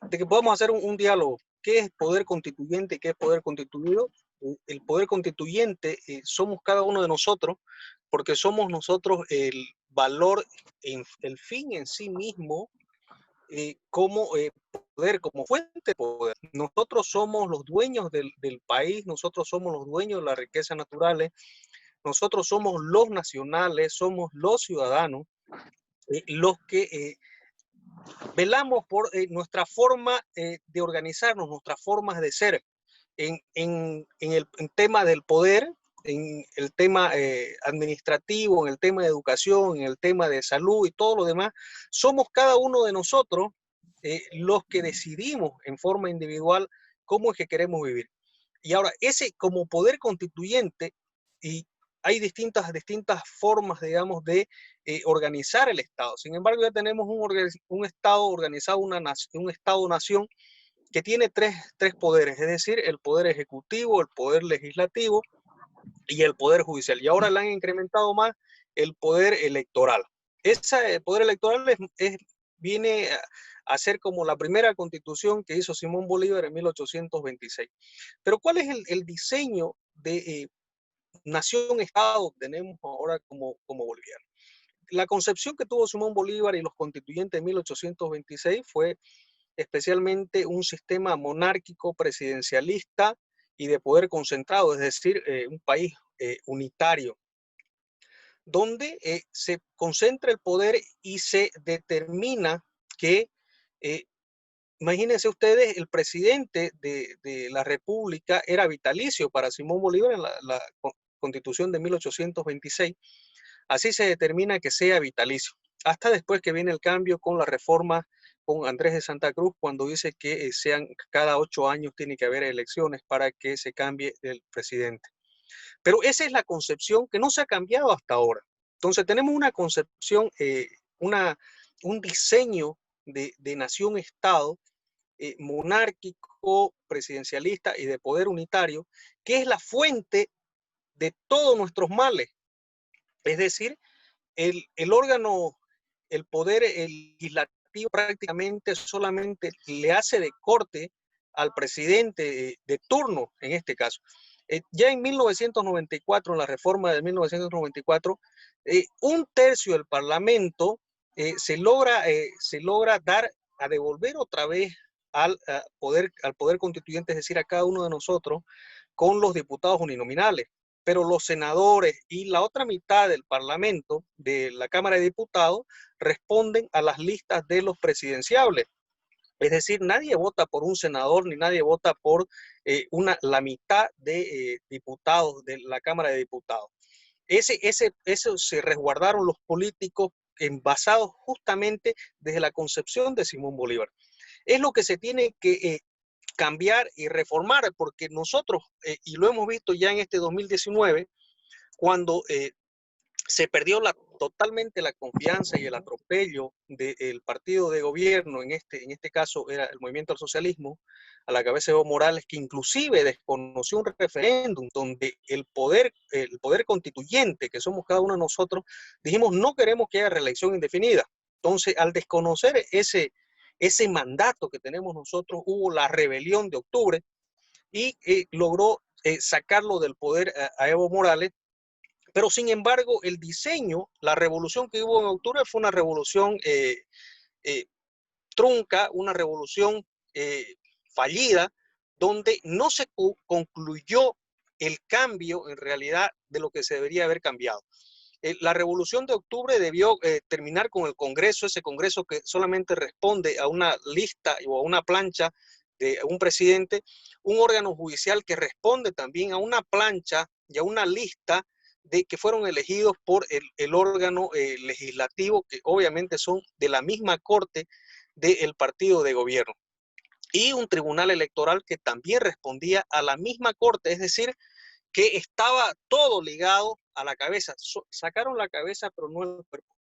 que podamos hacer un diálogo. ¿Qué es poder constituyente y qué es poder constituido? El poder constituyente somos cada uno de nosotros, porque somos nosotros el valor, el fin en sí mismo, como poder, como fuente de poder. Nosotros somos los dueños del país, nosotros somos los dueños de las riquezas naturales, nosotros somos los nacionales, somos los ciudadanos, los que velamos por nuestra forma de organizarnos, nuestras formas de ser. En el tema del poder, en el tema administrativo, en el tema de educación, en el tema de salud y todo lo demás, somos cada uno de nosotros los que decidimos en forma individual cómo es que queremos vivir. Y ahora, ese como poder constituyente, y hay distintas formas, digamos, de organizar el Estado. Sin embargo, ya tenemos un Estado organizado, un Estado-nación que tiene tres poderes, es decir, el poder ejecutivo, el poder legislativo y el poder judicial. Y ahora le han incrementado más el poder electoral. Ese poder electoral viene a ser como la primera constitución que hizo Simón Bolívar en 1826. Pero ¿cuál es el diseño de nación-estado que tenemos ahora como boliviano? La concepción que tuvo Simón Bolívar y los constituyentes en 1826 fue especialmente un sistema monárquico presidencialista y de poder concentrado, es decir, un país unitario, donde se concentra el poder y se determina que, imagínense ustedes, el presidente de la República era vitalicio para Simón Bolívar en la Constitución de 1826. Así se determina que sea vitalicio. Hasta después que viene el cambio con la reforma con Andrés de Santa Cruz, cuando dice que sean cada 8 años tiene que haber elecciones para que se cambie el presidente. Pero esa es la concepción que no se ha cambiado hasta ahora. Entonces tenemos una concepción, un diseño de nación-estado monárquico, presidencialista y de poder unitario, que es la fuente de todos nuestros males. Es decir, el órgano, el poder legislativo prácticamente solamente le hace de corte al presidente de turno, en este caso. Ya en 1994, en la reforma de 1994, un tercio del Parlamento se logra dar a devolver otra vez al poder constituyente, es decir, a cada uno de nosotros, con los diputados uninominales. Pero los senadores y la otra mitad del Parlamento, de la Cámara de Diputados, responden a las listas de los presidenciables. Es decir, nadie vota por un senador ni nadie vota por la mitad de diputados de la Cámara de Diputados. Eso se resguardaron los políticos basados justamente desde la concepción de Simón Bolívar. Es lo que se tiene que cambiar y reformar, porque nosotros, y lo hemos visto ya en este 2019, cuando se perdió totalmente la confianza y el atropello del partido de gobierno, en este caso era el Movimiento al Socialismo, a la cabeza de Evo Morales, que inclusive desconoció un referéndum donde el poder constituyente, que somos cada uno de nosotros, dijimos no queremos que haya reelección indefinida. Entonces, al desconocer ese mandato que tenemos nosotros, hubo la rebelión de octubre y logró sacarlo del poder a Evo Morales. Pero sin embargo, el diseño, la revolución que hubo en octubre fue una revolución trunca, una revolución fallida, donde no se concluyó el cambio en realidad de lo que se debería haber cambiado. La revolución de octubre debió terminar con el Congreso, ese Congreso que solamente responde a una lista o a una plancha de un presidente, un órgano judicial que responde también a una plancha y a una lista de que fueron elegidos por el órgano legislativo, que obviamente son de la misma corte del partido de gobierno. Y un tribunal electoral que también respondía a la misma corte, es decir, que estaba todo ligado a la cabeza. Sacaron la cabeza, pero no el cuerpo.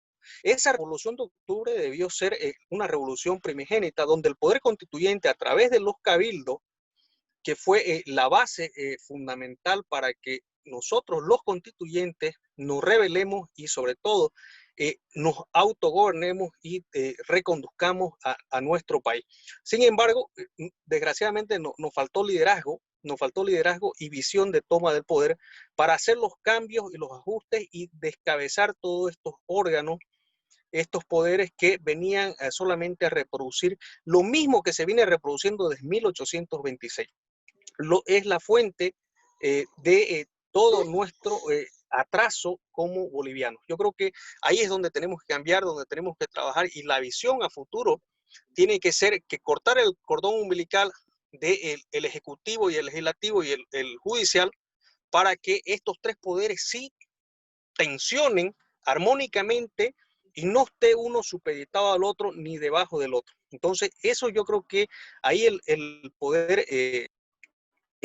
Esa revolución de octubre debió ser una revolución primigénita, donde el poder constituyente, a través de los cabildos, que fue la base fundamental para que nosotros los constituyentes nos rebelemos y sobre todo nos autogobernemos y reconduzcamos a nuestro país. Sin embargo, desgraciadamente nos faltó liderazgo y visión de toma del poder para hacer los cambios y los ajustes y descabezar todos estos órganos, estos poderes que venían solamente a reproducir lo mismo que se viene reproduciendo desde 1826. Es la fuente de todo nuestro atraso como bolivianos. Yo creo que ahí es donde tenemos que cambiar, donde tenemos que trabajar, y la visión a futuro tiene que ser que cortar el cordón umbilical del Ejecutivo y el Legislativo y el Judicial, para que estos tres poderes sí tensionen armónicamente y no esté uno supeditado al otro ni debajo del otro. Entonces, eso yo creo que ahí el poder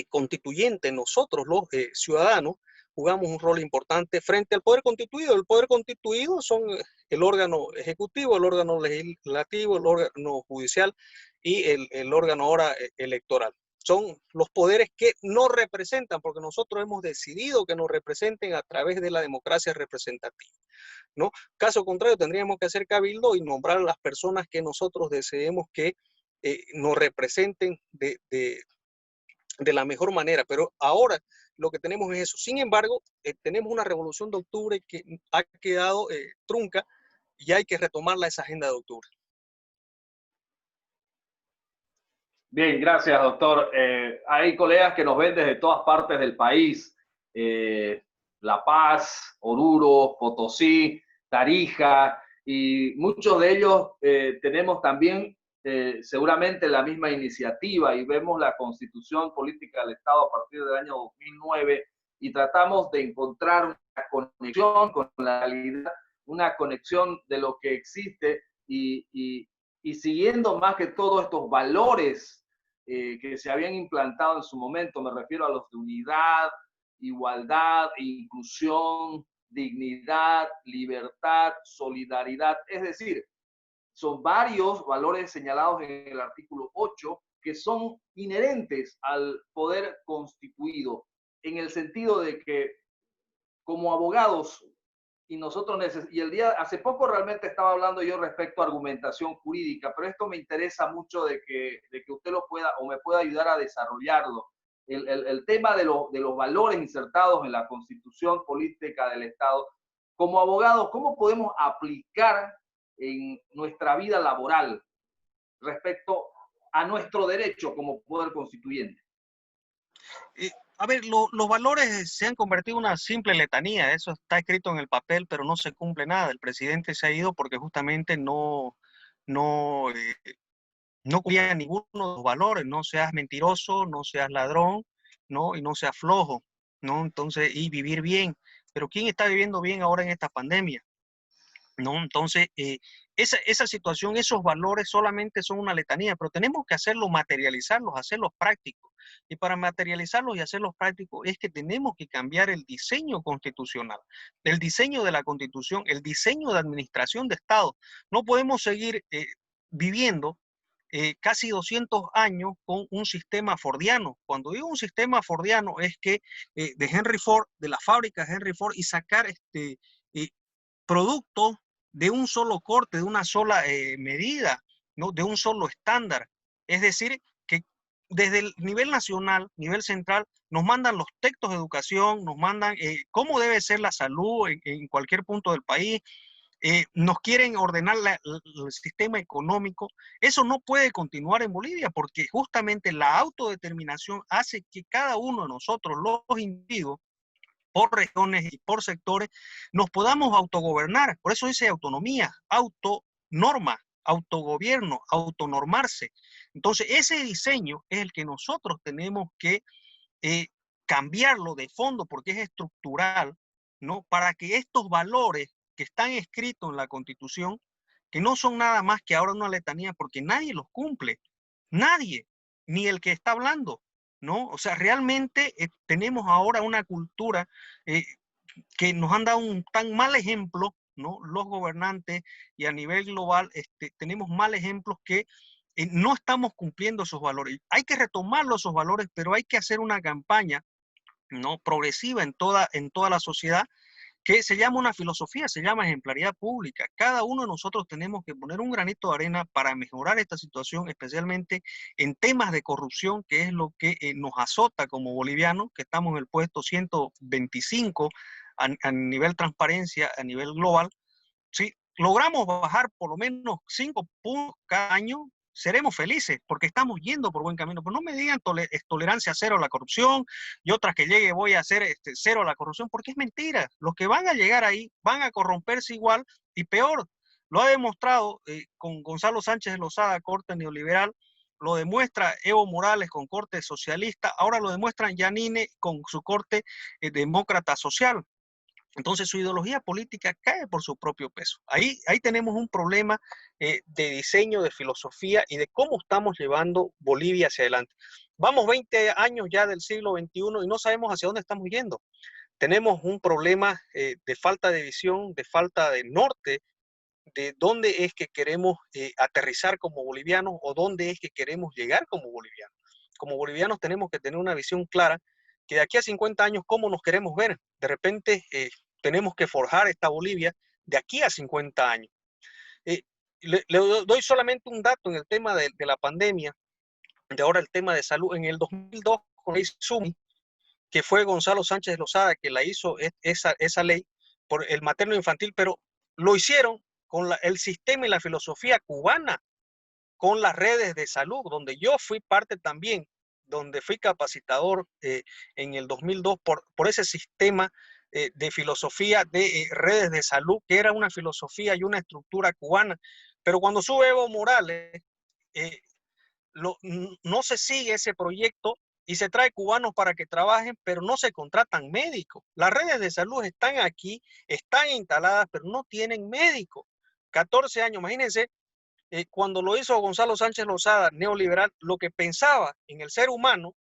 constituyente, nosotros los ciudadanos, jugamos un rol importante frente al poder constituido. El poder constituido son el órgano ejecutivo, el órgano legislativo, el órgano judicial y el órgano ahora electoral. Son los poderes que nos representan, porque nosotros hemos decidido que nos representen a través de la democracia representativa, ¿no? Caso contrario, tendríamos que hacer cabildo y nombrar a las personas que nosotros deseemos que nos representen de la mejor manera, pero ahora lo que tenemos es eso. Sin embargo, tenemos una revolución de octubre que ha quedado trunca y hay que retomarla, esa agenda de octubre. Bien, gracias, doctor. Hay colegas que nos ven desde todas partes del país. La Paz, Oruro, Potosí, Tarija, y muchos de ellos tenemos también seguramente la misma iniciativa y vemos la Constitución Política del Estado a partir del año 2009 y tratamos de encontrar una conexión con la realidad, una conexión de lo que existe y siguiendo más que todo estos valores que se habían implantado en su momento, me refiero a los de unidad, igualdad, inclusión, dignidad, libertad, solidaridad, es decir, son varios valores señalados en el artículo 8 que son inherentes al poder constituido, en el sentido de que como abogados y nosotros hace poco realmente estaba hablando yo respecto a argumentación jurídica, pero esto me interesa mucho de que usted lo pueda o me pueda ayudar a desarrollarlo. El tema de los valores insertados en la Constitución Política del Estado. Como abogados, ¿cómo podemos aplicar en nuestra vida laboral respecto a nuestro derecho como poder constituyente? A ver, los valores se han convertido en una simple letanía. Eso está escrito en el papel, pero no se cumple nada. El presidente se ha ido porque justamente no cumplía ninguno de los valores. No seas mentiroso, no seas ladrón, ¿no? Y no seas flojo, ¿no? Entonces, y vivir bien. Pero ¿quién está viviendo bien ahora en esta pandemia? ¿No? Entonces, esa situación, esos valores solamente son una letanía, pero tenemos que hacerlos, materializarlos, hacerlos prácticos. Y para materializarlos y hacerlos prácticos es que tenemos que cambiar el diseño constitucional, el diseño de la Constitución, el diseño de administración de Estado. No podemos seguir viviendo casi 200 años con un sistema fordiano. Cuando digo un sistema fordiano es que de Henry Ford, de la fábrica de Henry Ford, y sacar productos de un solo corte, de una sola medida, ¿no? De un solo estándar. Es decir, que desde el nivel nacional, nivel central, nos mandan los textos de educación, nos mandan cómo debe ser la salud en cualquier punto del país, nos quieren ordenar el sistema económico. Eso no puede continuar en Bolivia porque justamente la autodeterminación hace que cada uno de nosotros, los individuos, por regiones y por sectores, nos podamos autogobernar. Por eso dice autonomía, autonorma, autogobierno, autonormarse. Entonces, ese diseño es el que nosotros tenemos que cambiarlo de fondo porque es estructural, ¿no? Para que estos valores que están escritos en la Constitución, que no son nada más que ahora una letanía porque nadie los cumple, nadie, ni el que está hablando, ¿no? O sea, realmente tenemos ahora una cultura que nos han dado un tan mal ejemplo, ¿no? Los gobernantes y a nivel global tenemos mal ejemplos que no estamos cumpliendo esos valores. Hay que retomar esos valores, pero hay que hacer una campaña, ¿no? Progresiva en toda la sociedad, que se llama una filosofía, se llama ejemplaridad pública. Cada uno de nosotros tenemos que poner un granito de arena para mejorar esta situación, especialmente en temas de corrupción, que es lo que nos azota como bolivianos, que estamos en el puesto 125 a nivel transparencia, a nivel global. Si logramos bajar por lo menos 5 puntos cada año, seremos felices porque estamos yendo por buen camino. Pero no me digan tolerancia cero a la corrupción y otras que llegue voy a hacer cero a la corrupción, porque es mentira. Los que van a llegar ahí van a corromperse igual y peor. Lo ha demostrado con Gonzalo Sánchez de Lozada, corte neoliberal, lo demuestra Evo Morales con corte socialista, ahora lo demuestran Yanine con su corte demócrata social. Entonces su ideología política cae por su propio peso. Ahí tenemos un problema de diseño, de filosofía y de cómo estamos llevando Bolivia hacia adelante. Vamos 20 años ya del siglo XXI y no sabemos hacia dónde estamos yendo. Tenemos un problema de falta de visión, de falta de norte, de dónde es que queremos aterrizar como bolivianos o dónde es que queremos llegar como bolivianos. Como bolivianos tenemos que tener una visión clara que de aquí a 50 años, ¿cómo nos queremos ver? De repente tenemos que forjar esta Bolivia de aquí a 50 años. Le doy solamente un dato en el tema de la pandemia, de ahora el tema de salud. En el 2002, con la ley SUMI, que fue Gonzalo Sánchez Lozada que la hizo esa ley por el materno infantil, pero lo hicieron con el sistema y la filosofía cubana, con las redes de salud, donde yo fui parte también, donde fui capacitador en el 2002 por ese sistema de filosofía de redes de salud, que era una filosofía y una estructura cubana. Pero cuando sube Evo Morales, no se sigue ese proyecto y se trae cubanos para que trabajen, pero no se contratan médicos. Las redes de salud están aquí, están instaladas, pero no tienen médicos. 14 años, imagínense, cuando lo hizo Gonzalo Sánchez Lozada, neoliberal, lo que pensaba en el ser humano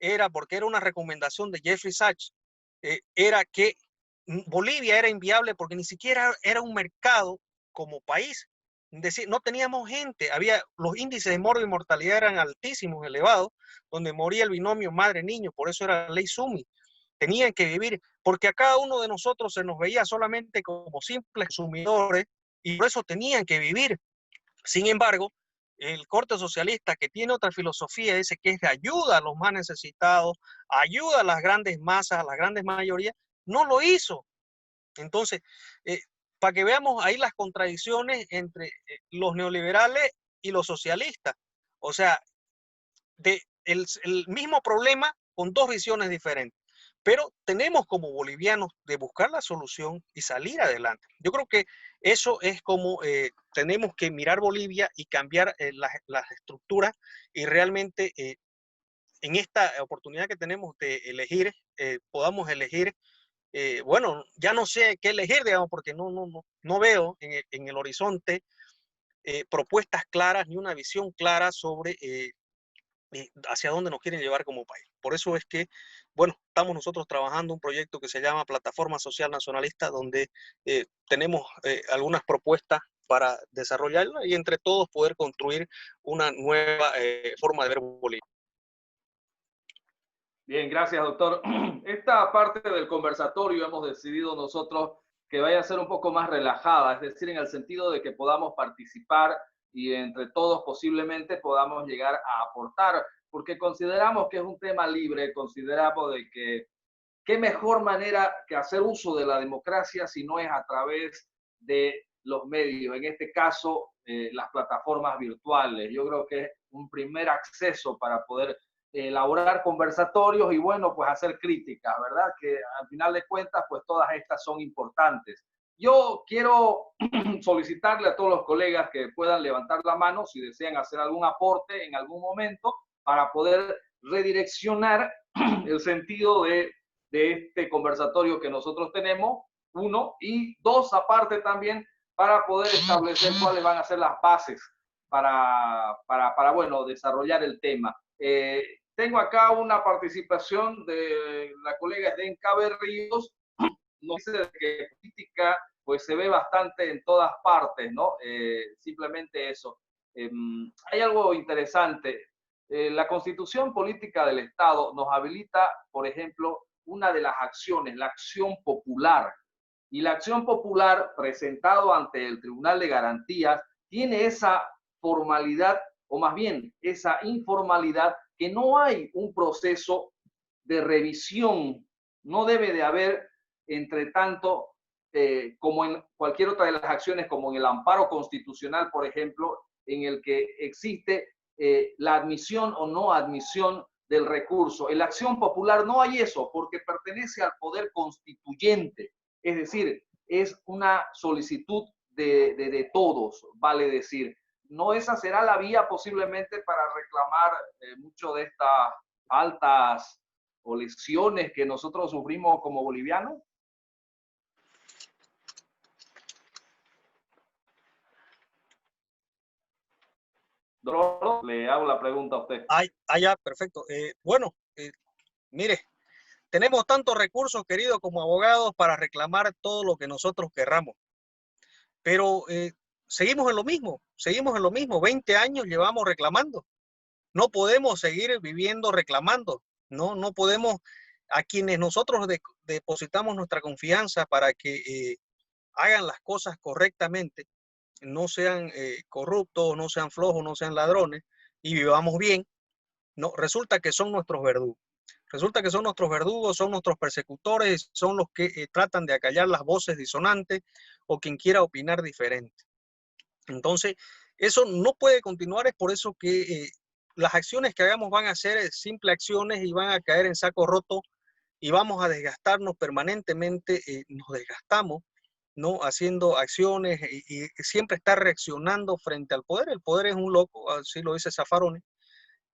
era, porque era una recomendación de Jeffrey Sachs, era que Bolivia era inviable porque ni siquiera era un mercado como país. Es decir, no teníamos gente, los índices de morbo y mortalidad eran altísimos, elevados, donde moría el binomio madre-niño, por eso era la ley Sumi. Tenían que vivir, porque a cada uno de nosotros se nos veía solamente como simples consumidores y por eso tenían que vivir. Sin embargo, el corte socialista, que tiene otra filosofía, dice que es de ayuda a los más necesitados, ayuda a las grandes masas, a las grandes mayorías, no lo hizo. Entonces, para que veamos ahí las contradicciones entre los neoliberales y los socialistas. O sea, el mismo problema con dos visiones diferentes. Pero tenemos como bolivianos de buscar la solución y salir adelante. Yo creo que eso es como tenemos que mirar Bolivia y cambiar las estructuras y realmente en esta oportunidad que tenemos de elegir, podamos elegir, bueno, ya no sé qué elegir, digamos, porque no veo en el horizonte propuestas claras ni una visión clara sobre hacia dónde nos quieren llevar como país. Por eso es que, bueno, estamos nosotros trabajando un proyecto que se llama Plataforma Social Nacionalista, donde tenemos algunas propuestas para desarrollarla y entre todos poder construir una nueva forma de ver Bolivia. Bien, gracias, doctor. Esta parte del conversatorio hemos decidido nosotros que vaya a ser un poco más relajada, es decir, en el sentido de que podamos participar y entre todos posiblemente podamos llegar a aportar, porque consideramos que es un tema libre, consideramos de que qué mejor manera que hacer uso de la democracia si no es a través de los medios, en este caso las plataformas virtuales. Yo creo que es un primer acceso para poder elaborar conversatorios y bueno, pues hacer críticas, ¿verdad? Que al final de cuentas, pues todas estas son importantes. Yo quiero solicitarle a todos los colegas que puedan levantar la mano si desean hacer algún aporte en algún momento para poder redireccionar el sentido de este conversatorio que nosotros tenemos, uno, y dos, aparte también, para poder establecer cuáles van a ser las bases para bueno, desarrollar el tema. Tengo acá una participación de la colega Denka Berríos, nos dice que política pues se ve bastante en todas partes, ¿no? Simplemente eso. Hay algo interesante. La Constitución Política del Estado nos habilita, por ejemplo, una de las acciones, la acción popular. Y la acción popular, presentado ante el Tribunal de Garantías, tiene esa formalidad, o más bien esa informalidad, que no hay un proceso de revisión, no debe de haber, entre tanto, como en cualquier otra de las acciones, como en el amparo constitucional, por ejemplo, en el que existe la admisión o no admisión del recurso. En la acción popular no hay eso, porque pertenece al poder constituyente, es decir, es una solicitud de todos, vale decir. No esa será la vía posiblemente para reclamar mucho de estas altas o lesiones que nosotros sufrimos como bolivianos. Le hago la pregunta a usted. Ya, perfecto. Bueno, mire, tenemos tantos recursos, queridos, como abogados para reclamar todo lo que nosotros querramos. Pero seguimos en lo mismo, 20 años llevamos reclamando. No podemos seguir viviendo reclamando, no podemos, a quienes nosotros depositamos nuestra confianza para que hagan las cosas correctamente, no sean corruptos, no sean flojos, no sean ladrones y vivamos bien, no, resulta que son nuestros verdugos. Resulta que son nuestros verdugos, son nuestros persecutores, son los que tratan de acallar las voces disonantes o quien quiera opinar diferente. Entonces, Eso no puede continuar, es por eso que las acciones que hagamos van a ser simples acciones y van a caer en saco roto y vamos a desgastarnos permanentemente, nos desgastamos, ¿no? Haciendo acciones y siempre estar reaccionando frente al poder. El poder es un loco, así lo dice Zaffaroni,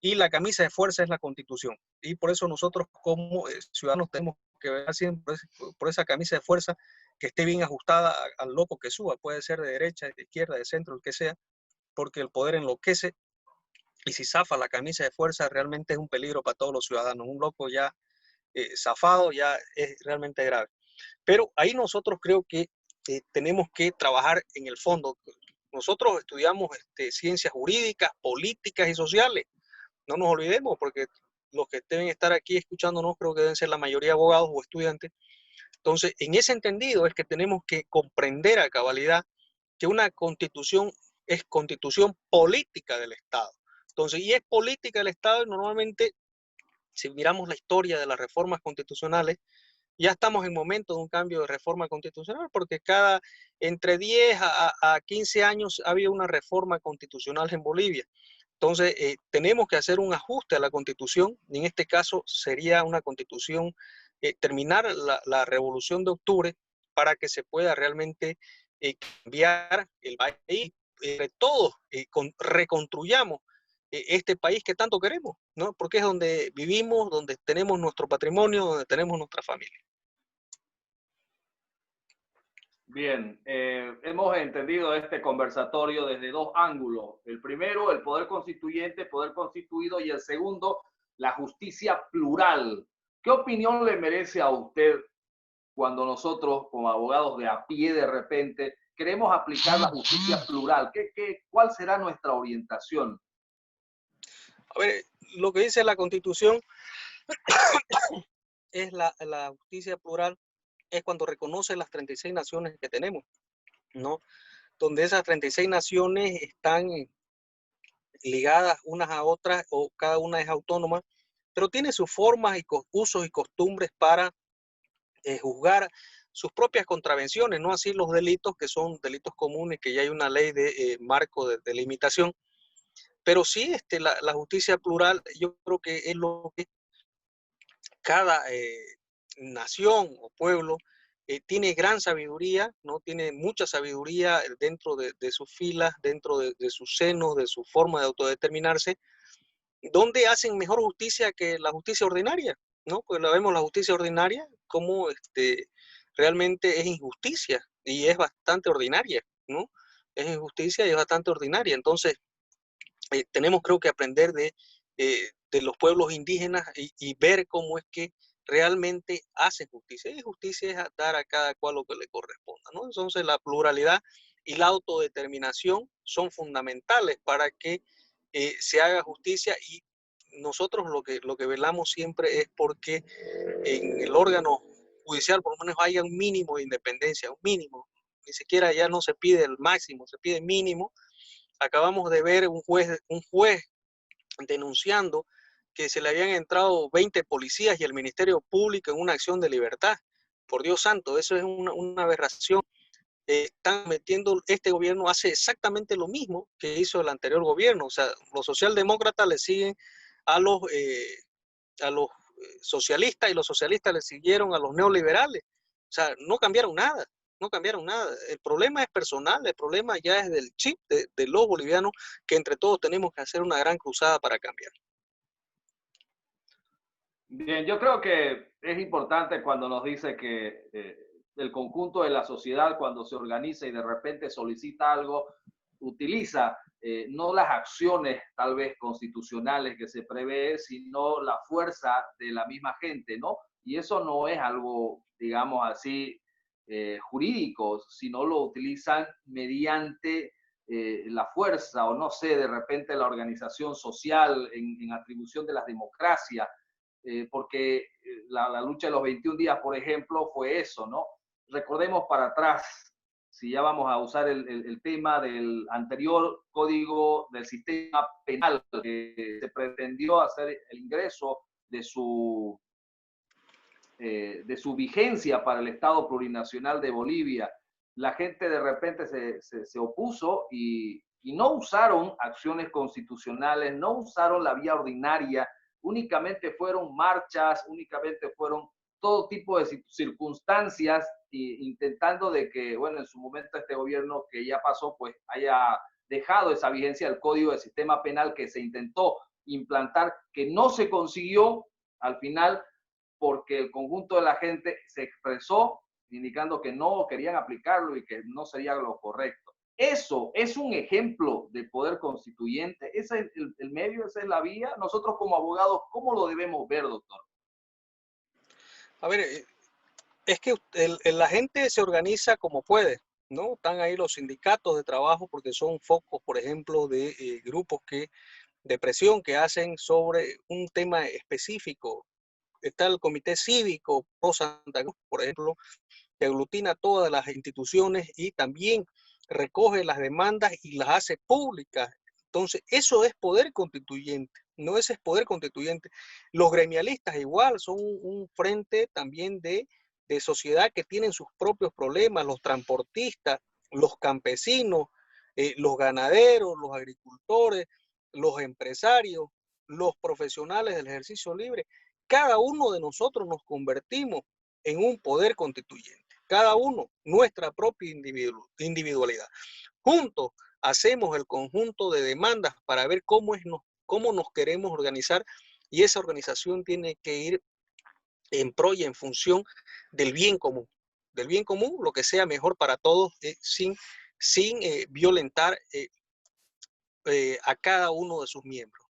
y la camisa de fuerza es la Constitución. Y por eso nosotros como ciudadanos tenemos que ver siempre por esa camisa de fuerza que esté bien ajustada al loco que suba, puede ser de derecha, de izquierda, de centro, el que sea, porque el poder enloquece y si zafa la camisa de fuerza realmente es un peligro para todos los ciudadanos. Un loco ya zafado ya es realmente grave. Pero ahí nosotros creo que tenemos que trabajar en el fondo. Nosotros estudiamos ciencias jurídicas, políticas y sociales. No nos olvidemos, porque los que deben estar aquí escuchándonos creo que deben ser la mayoría abogados o estudiantes. Entonces, en ese entendido es que tenemos que comprender a cabalidad que una constitución es constitución política del Estado. Entonces, y es política del Estado y normalmente, si miramos la historia de las reformas constitucionales, ya estamos en momento de un cambio de reforma constitucional, porque entre 10 a 15 años ha habido una reforma constitucional en Bolivia. Entonces, tenemos que hacer un ajuste a la constitución, y en este caso sería una constitución, terminar la revolución de octubre para que se pueda realmente cambiar el país, todos reconstruyamos este país que tanto queremos, ¿no? Porque es donde vivimos, donde tenemos nuestro patrimonio, donde tenemos nuestra familia. Bien, hemos entendido este conversatorio desde dos ángulos. El primero, el poder constituyente, poder constituido, y el segundo, la justicia plural. ¿Qué opinión le merece a usted cuando nosotros, como abogados de a pie, de repente queremos aplicar la justicia plural? ¿Cuál será nuestra orientación? A ver, lo que dice la Constitución es la justicia plural, es cuando reconoce las 36 naciones que tenemos, ¿no? Donde esas 36 naciones están ligadas unas a otras o cada una es autónoma, pero tiene sus formas y usos y costumbres para juzgar sus propias contravenciones, no así los delitos que son delitos comunes, que ya hay una ley de marco de limitación. Pero sí, la justicia plural, yo creo que es lo que cada nación o pueblo tiene gran sabiduría, ¿no? Tiene mucha sabiduría dentro de sus filas, dentro de sus senos, de su forma de autodeterminarse, donde hacen mejor justicia que la justicia ordinaria, ¿no? Pues la vemos la justicia ordinaria como realmente es injusticia y es bastante ordinaria, ¿no? Es injusticia y es bastante ordinaria. Entonces, tenemos creo que aprender de los pueblos indígenas y ver cómo es que realmente hacen justicia. Y justicia es dar a cada cual lo que le corresponda, ¿no? Entonces la pluralidad y la autodeterminación son fundamentales para que se haga justicia y nosotros lo que velamos siempre es porque en el órgano judicial por lo menos haya un mínimo de independencia, un mínimo. Ni siquiera ya no se pide el máximo, se pide mínimo. Acabamos de ver un juez denunciando que se le habían entrado 20 policías y el Ministerio Público en una acción de libertad. Por Dios santo, eso es una aberración. Están metiendo, este gobierno hace exactamente lo mismo que hizo el anterior gobierno. O sea, los socialdemócratas le siguen a los socialistas y los socialistas le siguieron a los neoliberales. O sea, no cambiaron nada. No cambiaron nada. El problema es personal, el problema ya es del chip de los bolivianos, que entre todos tenemos que hacer una gran cruzada para cambiar. Bien, yo creo que es importante cuando nos dice que el conjunto de la sociedad, cuando se organiza y de repente solicita algo, utiliza no las acciones tal vez constitucionales que se prevé, sino la fuerza de la misma gente, ¿no? Y eso no es algo, digamos así, jurídico, sino lo utilizan mediante la fuerza o no sé, de repente la organización social en atribución de las democracias, porque la lucha de los 21 días, por ejemplo, fue eso, ¿no? Recordemos para atrás, si ya vamos a usar el tema del anterior código del sistema penal, que se pretendió hacer el ingreso de su vigencia para el Estado plurinacional de Bolivia. La gente de repente se opuso y y no usaron acciones constitucionales, no usaron la vía ordinaria, únicamente fueron marchas, únicamente fueron todo tipo de circunstancias, intentando de que, bueno, en su momento este gobierno que ya pasó, pues haya dejado esa vigencia del Código del Sistema Penal que se intentó implantar, que no se consiguió al final porque el conjunto de la gente se expresó indicando que no querían aplicarlo y que no sería lo correcto. Eso es un ejemplo de poder constituyente. Ese es el medio, esa es la vía. Nosotros como abogados, ¿cómo lo debemos ver, doctor? A ver, es que la gente se organiza como puede, ¿no? Están ahí los sindicatos de trabajo porque son focos, por ejemplo, de grupos de presión que hacen sobre un tema específico. Está el Comité Cívico Pro Santa Cruz, por ejemplo, que aglutina todas las instituciones y también recoge las demandas y las hace públicas. Entonces, eso es poder constituyente, no ese es poder constituyente. Los gremialistas igual son un frente también de sociedad que tienen sus propios problemas, los transportistas, los campesinos, los ganaderos, los agricultores, los empresarios, los profesionales del ejercicio libre. Cada uno de nosotros nos convertimos en un poder constituyente. Cada uno, nuestra propia individualidad. Juntos hacemos el conjunto de demandas para ver cómo nos queremos organizar, y esa organización tiene que ir en pro y en función del bien común. Del bien común, lo que sea mejor para todos, sin violentar a cada uno de sus miembros.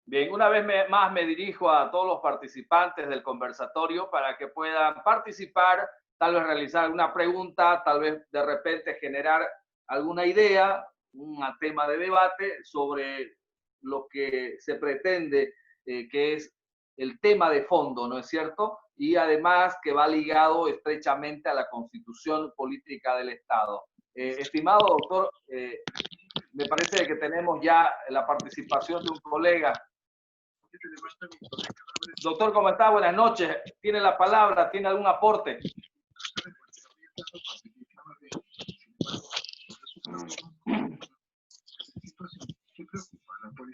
Bien, una vez más me dirijo a todos los participantes del conversatorio para que puedan participar, tal vez realizar alguna pregunta, tal vez de repente generar alguna idea, un tema de debate sobre lo que se pretende, que es el tema de fondo, ¿no es cierto? Y además que va ligado estrechamente a la Constitución Política del Estado. Estimado doctor, me parece que tenemos ya la participación de un colega. Doctor, ¿cómo está? Buenas noches. Tiene la palabra, ¿tiene algún aporte?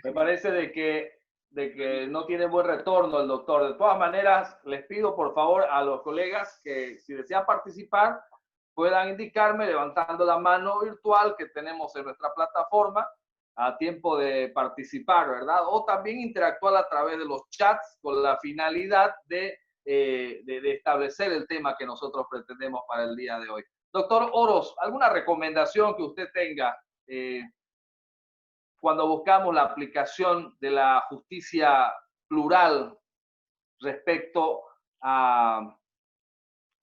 Me parece de que no tiene buen retorno el doctor. De todas maneras, les pido por favor a los colegas que si desean participar, puedan indicarme levantando la mano virtual que tenemos en nuestra plataforma a tiempo de participar, ¿verdad? O también interactuar a través de los chats con la finalidad de establecer el tema que nosotros pretendemos para el día de hoy. Doctor Oros, ¿alguna recomendación que usted tenga cuando buscamos la aplicación de la justicia plural respecto a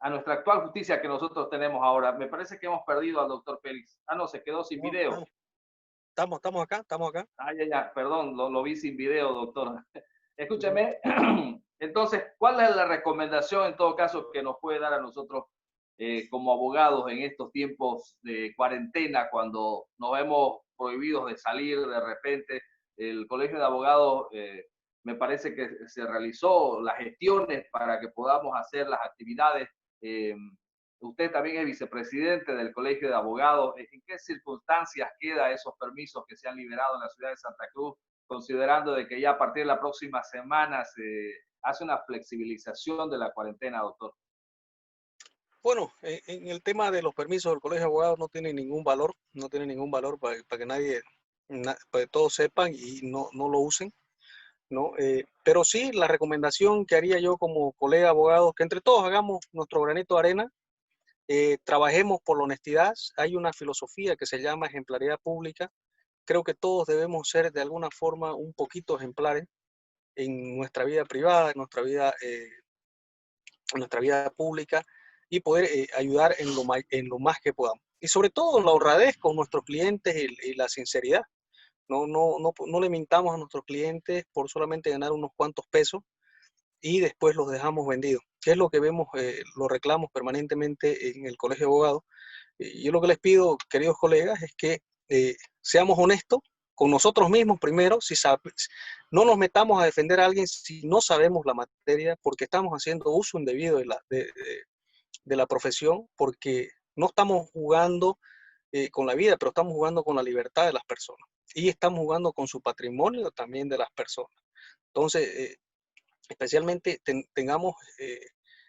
nuestra actual justicia que nosotros tenemos ahora? Me parece que hemos perdido al doctor Félix. Ah, no, se quedó sin video. Estamos acá. Ah, ya, perdón, lo vi sin video, doctor. Escúcheme, entonces, ¿cuál es la recomendación en todo caso que nos puede dar a nosotros como abogados en estos tiempos de cuarentena, cuando nos vemos prohibidos de salir de repente? El Colegio de Abogados me parece que se realizó las gestiones para que podamos hacer las actividades. Usted también es vicepresidente del Colegio de Abogados. ¿En qué circunstancias quedan esos permisos que se han liberado en la ciudad de Santa Cruz, considerando de que ya a partir de la próxima semana se hace una flexibilización de la cuarentena, doctor? Bueno, en el tema de los permisos del Colegio de Abogados no tiene ningún valor, para que nadie, para que todos sepan y no lo usen, ¿no? Pero sí, la recomendación que haría yo como colega de abogados, que entre todos hagamos nuestro granito de arena, trabajemos por la honestidad. Hay una filosofía que se llama ejemplaridad pública. Creo que todos debemos ser de alguna forma un poquito ejemplares en nuestra vida privada, en nuestra vida pública, y poder ayudar en lo más que podamos. Y sobre todo la honradez con nuestros clientes y la sinceridad. No le mintamos a nuestros clientes por solamente ganar unos cuantos pesos y después los dejamos vendidos, que es lo que vemos, los reclamos permanentemente en el Colegio de Abogados. Yo lo que les pido, queridos colegas, es que seamos honestos con nosotros mismos primero. No nos metamos a defender a alguien si no sabemos la materia, porque estamos haciendo uso indebido de la profesión, porque no estamos jugando con la vida, pero estamos jugando con la libertad de las personas y estamos jugando con su patrimonio también de las personas. Entonces, especialmente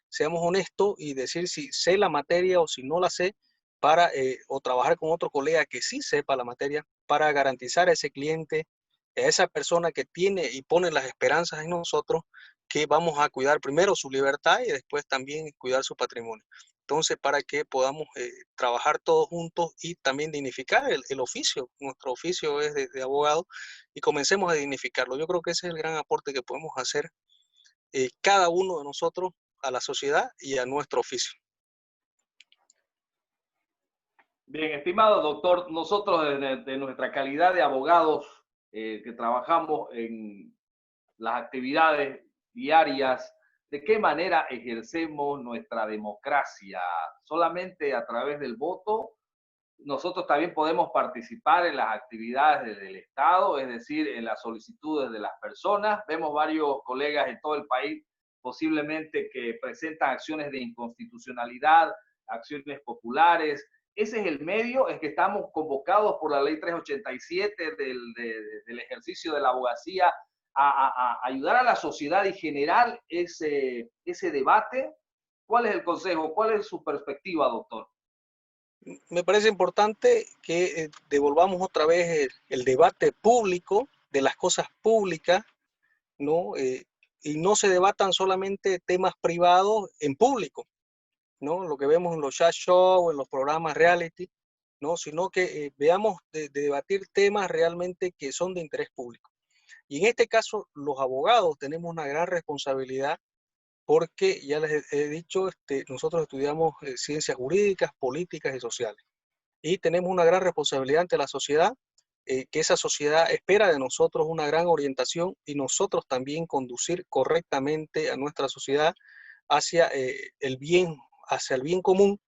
seamos honestos y decir si sé la materia o si no la sé, para o trabajar con otro colega que sí sepa la materia para garantizar a ese cliente, a esa persona que tiene y pone las esperanzas en nosotros, que vamos a cuidar primero su libertad y después también cuidar su patrimonio. Entonces, para que podamos trabajar todos juntos y también dignificar el oficio. Nuestro oficio es de abogado y comencemos a dignificarlo. Yo creo que ese es el gran aporte que podemos hacer cada uno de nosotros a la sociedad y a nuestro oficio. Bien, estimado doctor, nosotros de nuestra calidad de abogados que trabajamos en las actividades diarias, ¿de qué manera ejercemos nuestra democracia? ¿Solamente a través del voto? Nosotros también podemos participar en las actividades del Estado, es decir, en las solicitudes de las personas. Vemos varios colegas en todo el país posiblemente que presentan acciones de inconstitucionalidad, acciones populares. Ese es el medio en que estamos convocados por la ley 387 del ejercicio de la abogacía a ayudar a la sociedad y generar ese debate. ¿Cuál es el consejo? ¿Cuál es su perspectiva, doctor? Me parece importante que devolvamos otra vez el debate público de las cosas públicas, ¿no? Y no se debatan solamente temas privados en público, ¿no? Lo que vemos en los chat shows, en los programas reality, ¿no? Sino que veamos de debatir temas realmente que son de interés público. Y en este caso, los abogados tenemos una gran responsabilidad porque ya les he dicho, nosotros estudiamos ciencias jurídicas, políticas y sociales. Y tenemos una gran responsabilidad ante la sociedad, que esa sociedad espera de nosotros una gran orientación y nosotros también conducir correctamente a nuestra sociedad hacia el bien común.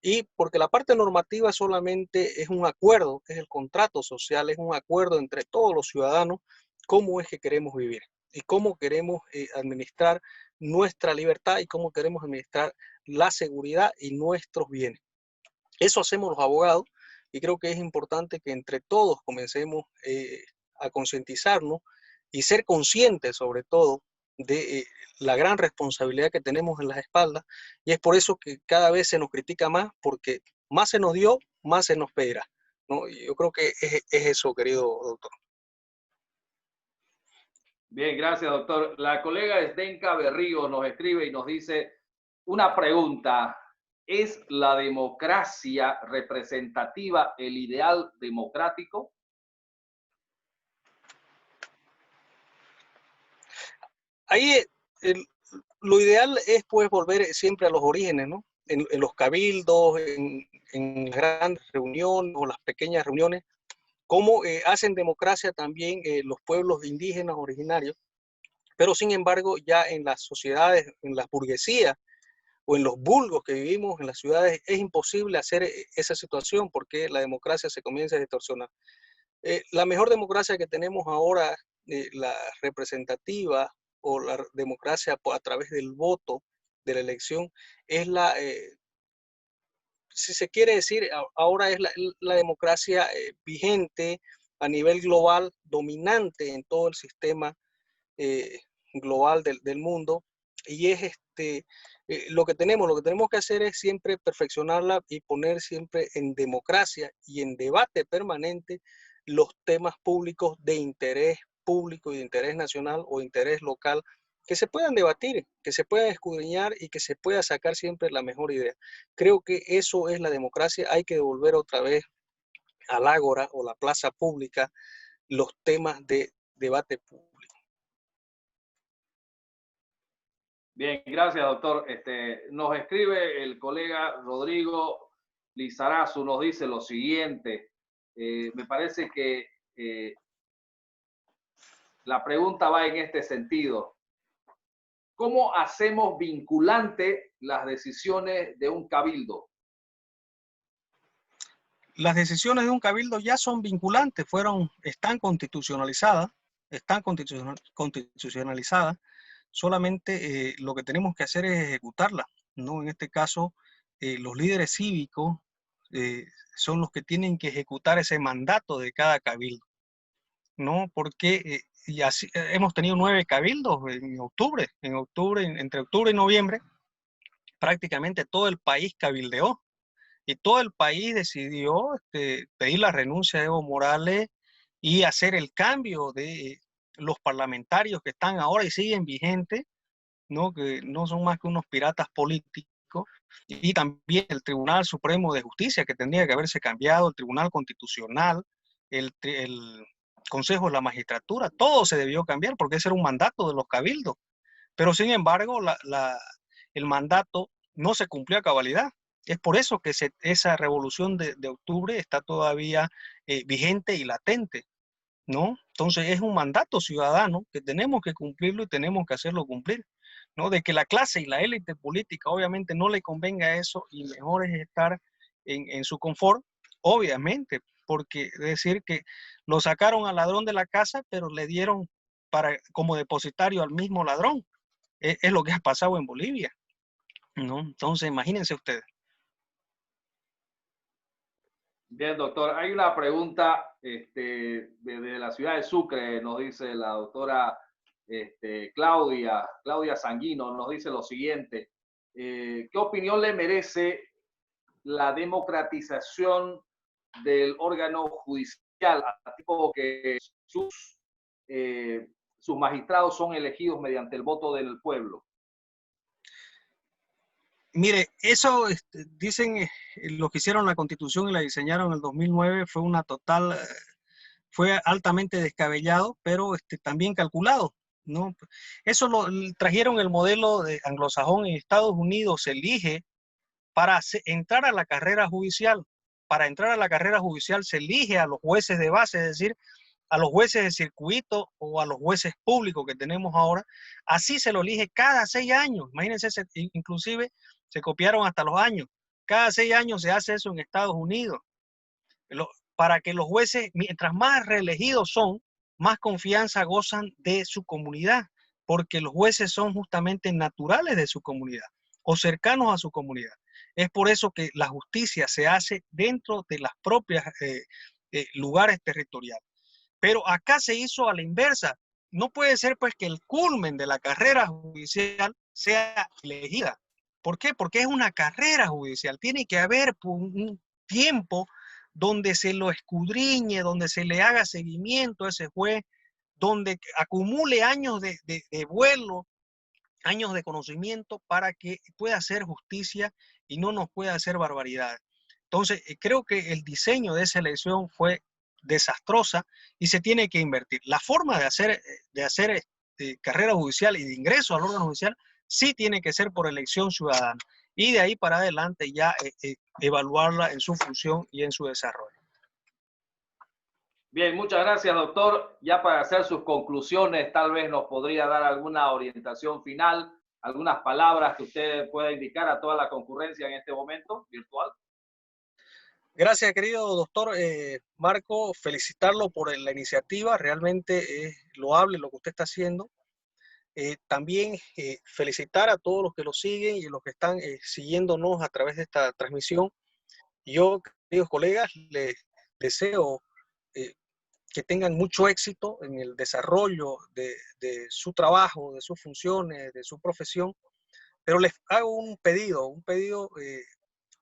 Y porque la parte normativa solamente es un acuerdo, es el contrato social, es un acuerdo entre todos los ciudadanos, cómo es que queremos vivir y cómo queremos administrar nuestra libertad y cómo queremos administrar la seguridad y nuestros bienes. Eso hacemos los abogados y creo que es importante que entre todos comencemos a concientizarnos y ser conscientes sobre todo de la gran responsabilidad que tenemos en las espaldas, y es por eso que cada vez se nos critica más, porque más se nos dio, más se nos pedirá, ¿no? Y yo creo que es eso, querido doctor. Bien, gracias, doctor. La colega Esdenka Berrío nos escribe y nos dice una pregunta. ¿Es la democracia representativa el ideal democrático? Ahí lo ideal es pues volver siempre a los orígenes, ¿no? En los cabildos, en grandes reuniones o las pequeñas reuniones, cómo hacen democracia también los pueblos indígenas originarios, pero sin embargo ya en las sociedades, en las burguesías o en los vulgos que vivimos en las ciudades es imposible hacer esa situación porque la democracia se comienza a distorsionar. La mejor democracia que tenemos ahora, la representativa o la democracia a través del voto de la elección, es si se quiere decir, ahora es la democracia vigente a nivel global, dominante en todo el sistema global del mundo, y es lo que tenemos que hacer es siempre perfeccionarla y poner siempre en democracia y en debate permanente los temas públicos de interés público y de interés nacional o interés local, que se puedan debatir, que se puedan escudriñar y que se pueda sacar siempre la mejor idea. Creo que eso es la democracia. Hay que devolver otra vez al ágora o la plaza pública los temas de debate público. Bien, gracias, doctor. Nos escribe el colega Rodrigo Lizarazu, nos dice lo siguiente. Me parece que la pregunta va en este sentido. ¿Cómo hacemos vinculante las decisiones de un cabildo? Las decisiones de un cabildo ya son vinculantes, están constitucionalizadas, solamente lo que tenemos que hacer es ejecutarlas, ¿no? En este caso, los líderes cívicos son los que tienen que ejecutar ese mandato de cada cabildo, ¿no? Porque y así, hemos tenido 9 cabildos en octubre, entre octubre y noviembre, prácticamente todo el país cabildeó y todo el país decidió pedir la renuncia de Evo Morales y hacer el cambio de los parlamentarios que están ahora y siguen vigentes, ¿no? Que no son más que unos piratas políticos, y también el Tribunal Supremo de Justicia, que tendría que haberse cambiado, el Tribunal Constitucional, el Consejo de la Magistratura, todo se debió cambiar porque ese era un mandato de los cabildos. Pero sin embargo, el mandato no se cumplió a cabalidad. Es por eso que esa revolución de octubre está todavía vigente y latente, ¿no? Entonces es un mandato ciudadano que tenemos que cumplirlo y tenemos que hacerlo cumplir, ¿no? De que la clase y la élite política obviamente no le convenga eso y mejor es estar en su confort, obviamente, porque es decir que lo sacaron al ladrón de la casa, pero le dieron como depositario al mismo ladrón. Es lo que ha pasado en Bolivia, ¿no? Entonces imagínense ustedes. Bien, doctor. Hay una pregunta desde la ciudad de Sucre, nos dice la doctora Claudia Sanguino, nos dice lo siguiente. ¿Qué opinión le merece la democratización del órgano judicial, tipo que sus magistrados son elegidos mediante el voto del pueblo? Mire, eso dicen los que hicieron la Constitución y la diseñaron en el 2009 fue altamente descabellado, pero también calculado, ¿no? Eso trajeron el modelo de anglosajón. En Estados Unidos se elige para entrar a la carrera judicial. Para entrar a la carrera judicial se elige a los jueces de base, es decir, a los jueces de circuito o a los jueces públicos que tenemos ahora. Así se lo elige cada 6 años. Imagínense, inclusive se copiaron hasta los años. Cada 6 años se hace eso en Estados Unidos. Para que los jueces, mientras más reelegidos son, más confianza gozan de su comunidad, porque los jueces son justamente naturales de su comunidad o cercanos a su comunidad. Es por eso que la justicia se hace dentro de las propias lugares territoriales. Pero acá se hizo a la inversa. No puede ser pues que el culmen de la carrera judicial sea elegida. ¿Por qué? Porque es una carrera judicial. Tiene que haber un tiempo donde se lo escudriñe, donde se le haga seguimiento a ese juez, donde acumule años de vuelo, años de conocimiento para que pueda hacer justicia y no nos pueda hacer barbaridades. Entonces, creo que el diseño de esa elección fue desastrosa y se tiene que invertir. La forma de hacer carrera judicial y de ingreso al órgano judicial sí tiene que ser por elección ciudadana y de ahí para adelante ya evaluarla en su función y en su desarrollo. Bien, muchas gracias, doctor. Ya para hacer sus conclusiones, tal vez nos podría dar alguna orientación final, algunas palabras que usted pueda indicar a toda la concurrencia en este momento virtual. Gracias, querido doctor Marco. Felicitarlo por la iniciativa. Realmente es loable lo que usted está haciendo. También felicitar a todos los que lo siguen y los que están siguiéndonos a través de esta transmisión. Yo, queridos colegas, les deseo que tengan mucho éxito en el desarrollo de su trabajo, de sus funciones, de su profesión. Pero les hago un pedido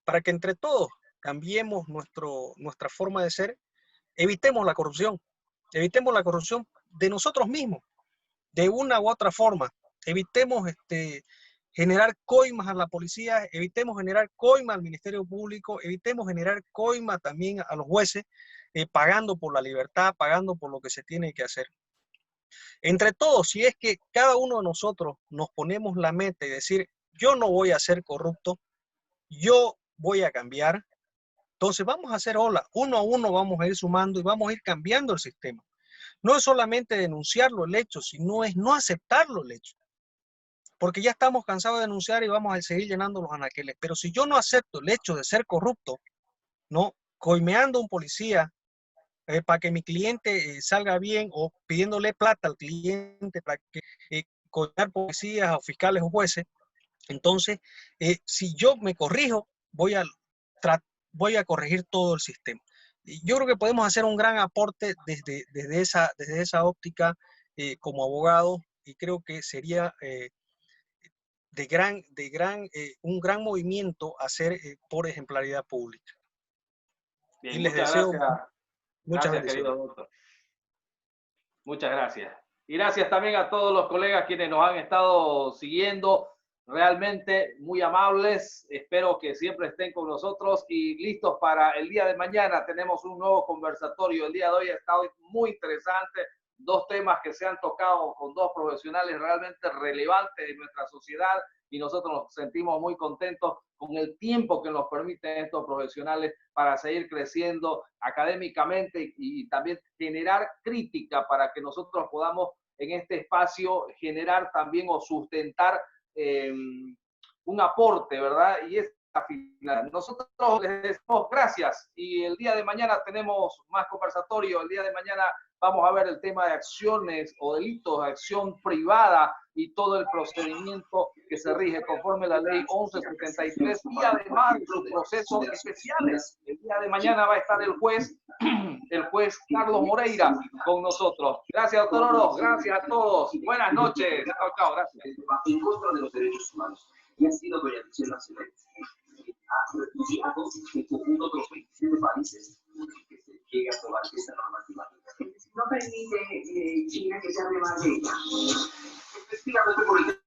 para que entre todos cambiemos nuestra forma de ser, evitemos la corrupción de nosotros mismos, de una u otra forma. Evitemos generar coimas a la policía, evitemos generar coimas al Ministerio Público, evitemos generar coimas también a los jueces, pagando por la libertad, pagando por lo que se tiene que hacer. Entre todos, si es que cada uno de nosotros nos ponemos la meta y decir, yo no voy a ser corrupto, yo voy a cambiar, entonces vamos a hacer ola, uno a uno vamos a ir sumando y vamos a ir cambiando el sistema. No es solamente denunciarlo el hecho, sino es no aceptarlo el hecho. Porque ya estamos cansados de denunciar y vamos a seguir llenando los anaqueles. Pero si yo no acepto el hecho de ser corrupto, ¿no? Coimeando a un policía para que mi cliente salga bien o pidiéndole plata al cliente para que coimear policías o fiscales o jueces, entonces si yo me corrijo, voy a voy a corregir todo el sistema. Y yo creo que podemos hacer un gran aporte desde esa óptica como abogado, y creo que sería un gran movimiento hacer por ejemplaridad pública. Bien, Y les muchas deseo gracias. muchas Gracias, querido bendiciones. doctor. Muchas gracias. Y gracias también a todos los colegas quienes nos han estado siguiendo. Realmente muy amables. Espero que siempre estén con nosotros y listos para el día de mañana. Tenemos un nuevo conversatorio. El día de hoy ha estado muy interesante. 2 temas que se han tocado con 2 profesionales realmente relevantes de nuestra sociedad, y nosotros nos sentimos muy contentos con el tiempo que nos permiten estos profesionales para seguir creciendo académicamente y también generar crítica para que nosotros podamos en este espacio generar también o sustentar un aporte, ¿verdad? Y esta final. Nosotros les decimos gracias, y el día de mañana tenemos más conversatorio. El día de mañana vamos a ver el tema de acciones o delitos de acción privada y todo el procedimiento que se rige conforme a la ley 1173, y además los procesos especiales. El día de mañana va a estar el juez Carlos Moreira con nosotros. Gracias, doctor Oro. Gracias a todos. Buenas noches. Chao, chao. Gracias. En contra de los derechos humanos. Y ha sido doña Luciana Ceballos. En conjunto con los 27 países que se llegue a aprobar esta normativa. No permite China que se hable más de ella. Efectivamente, por el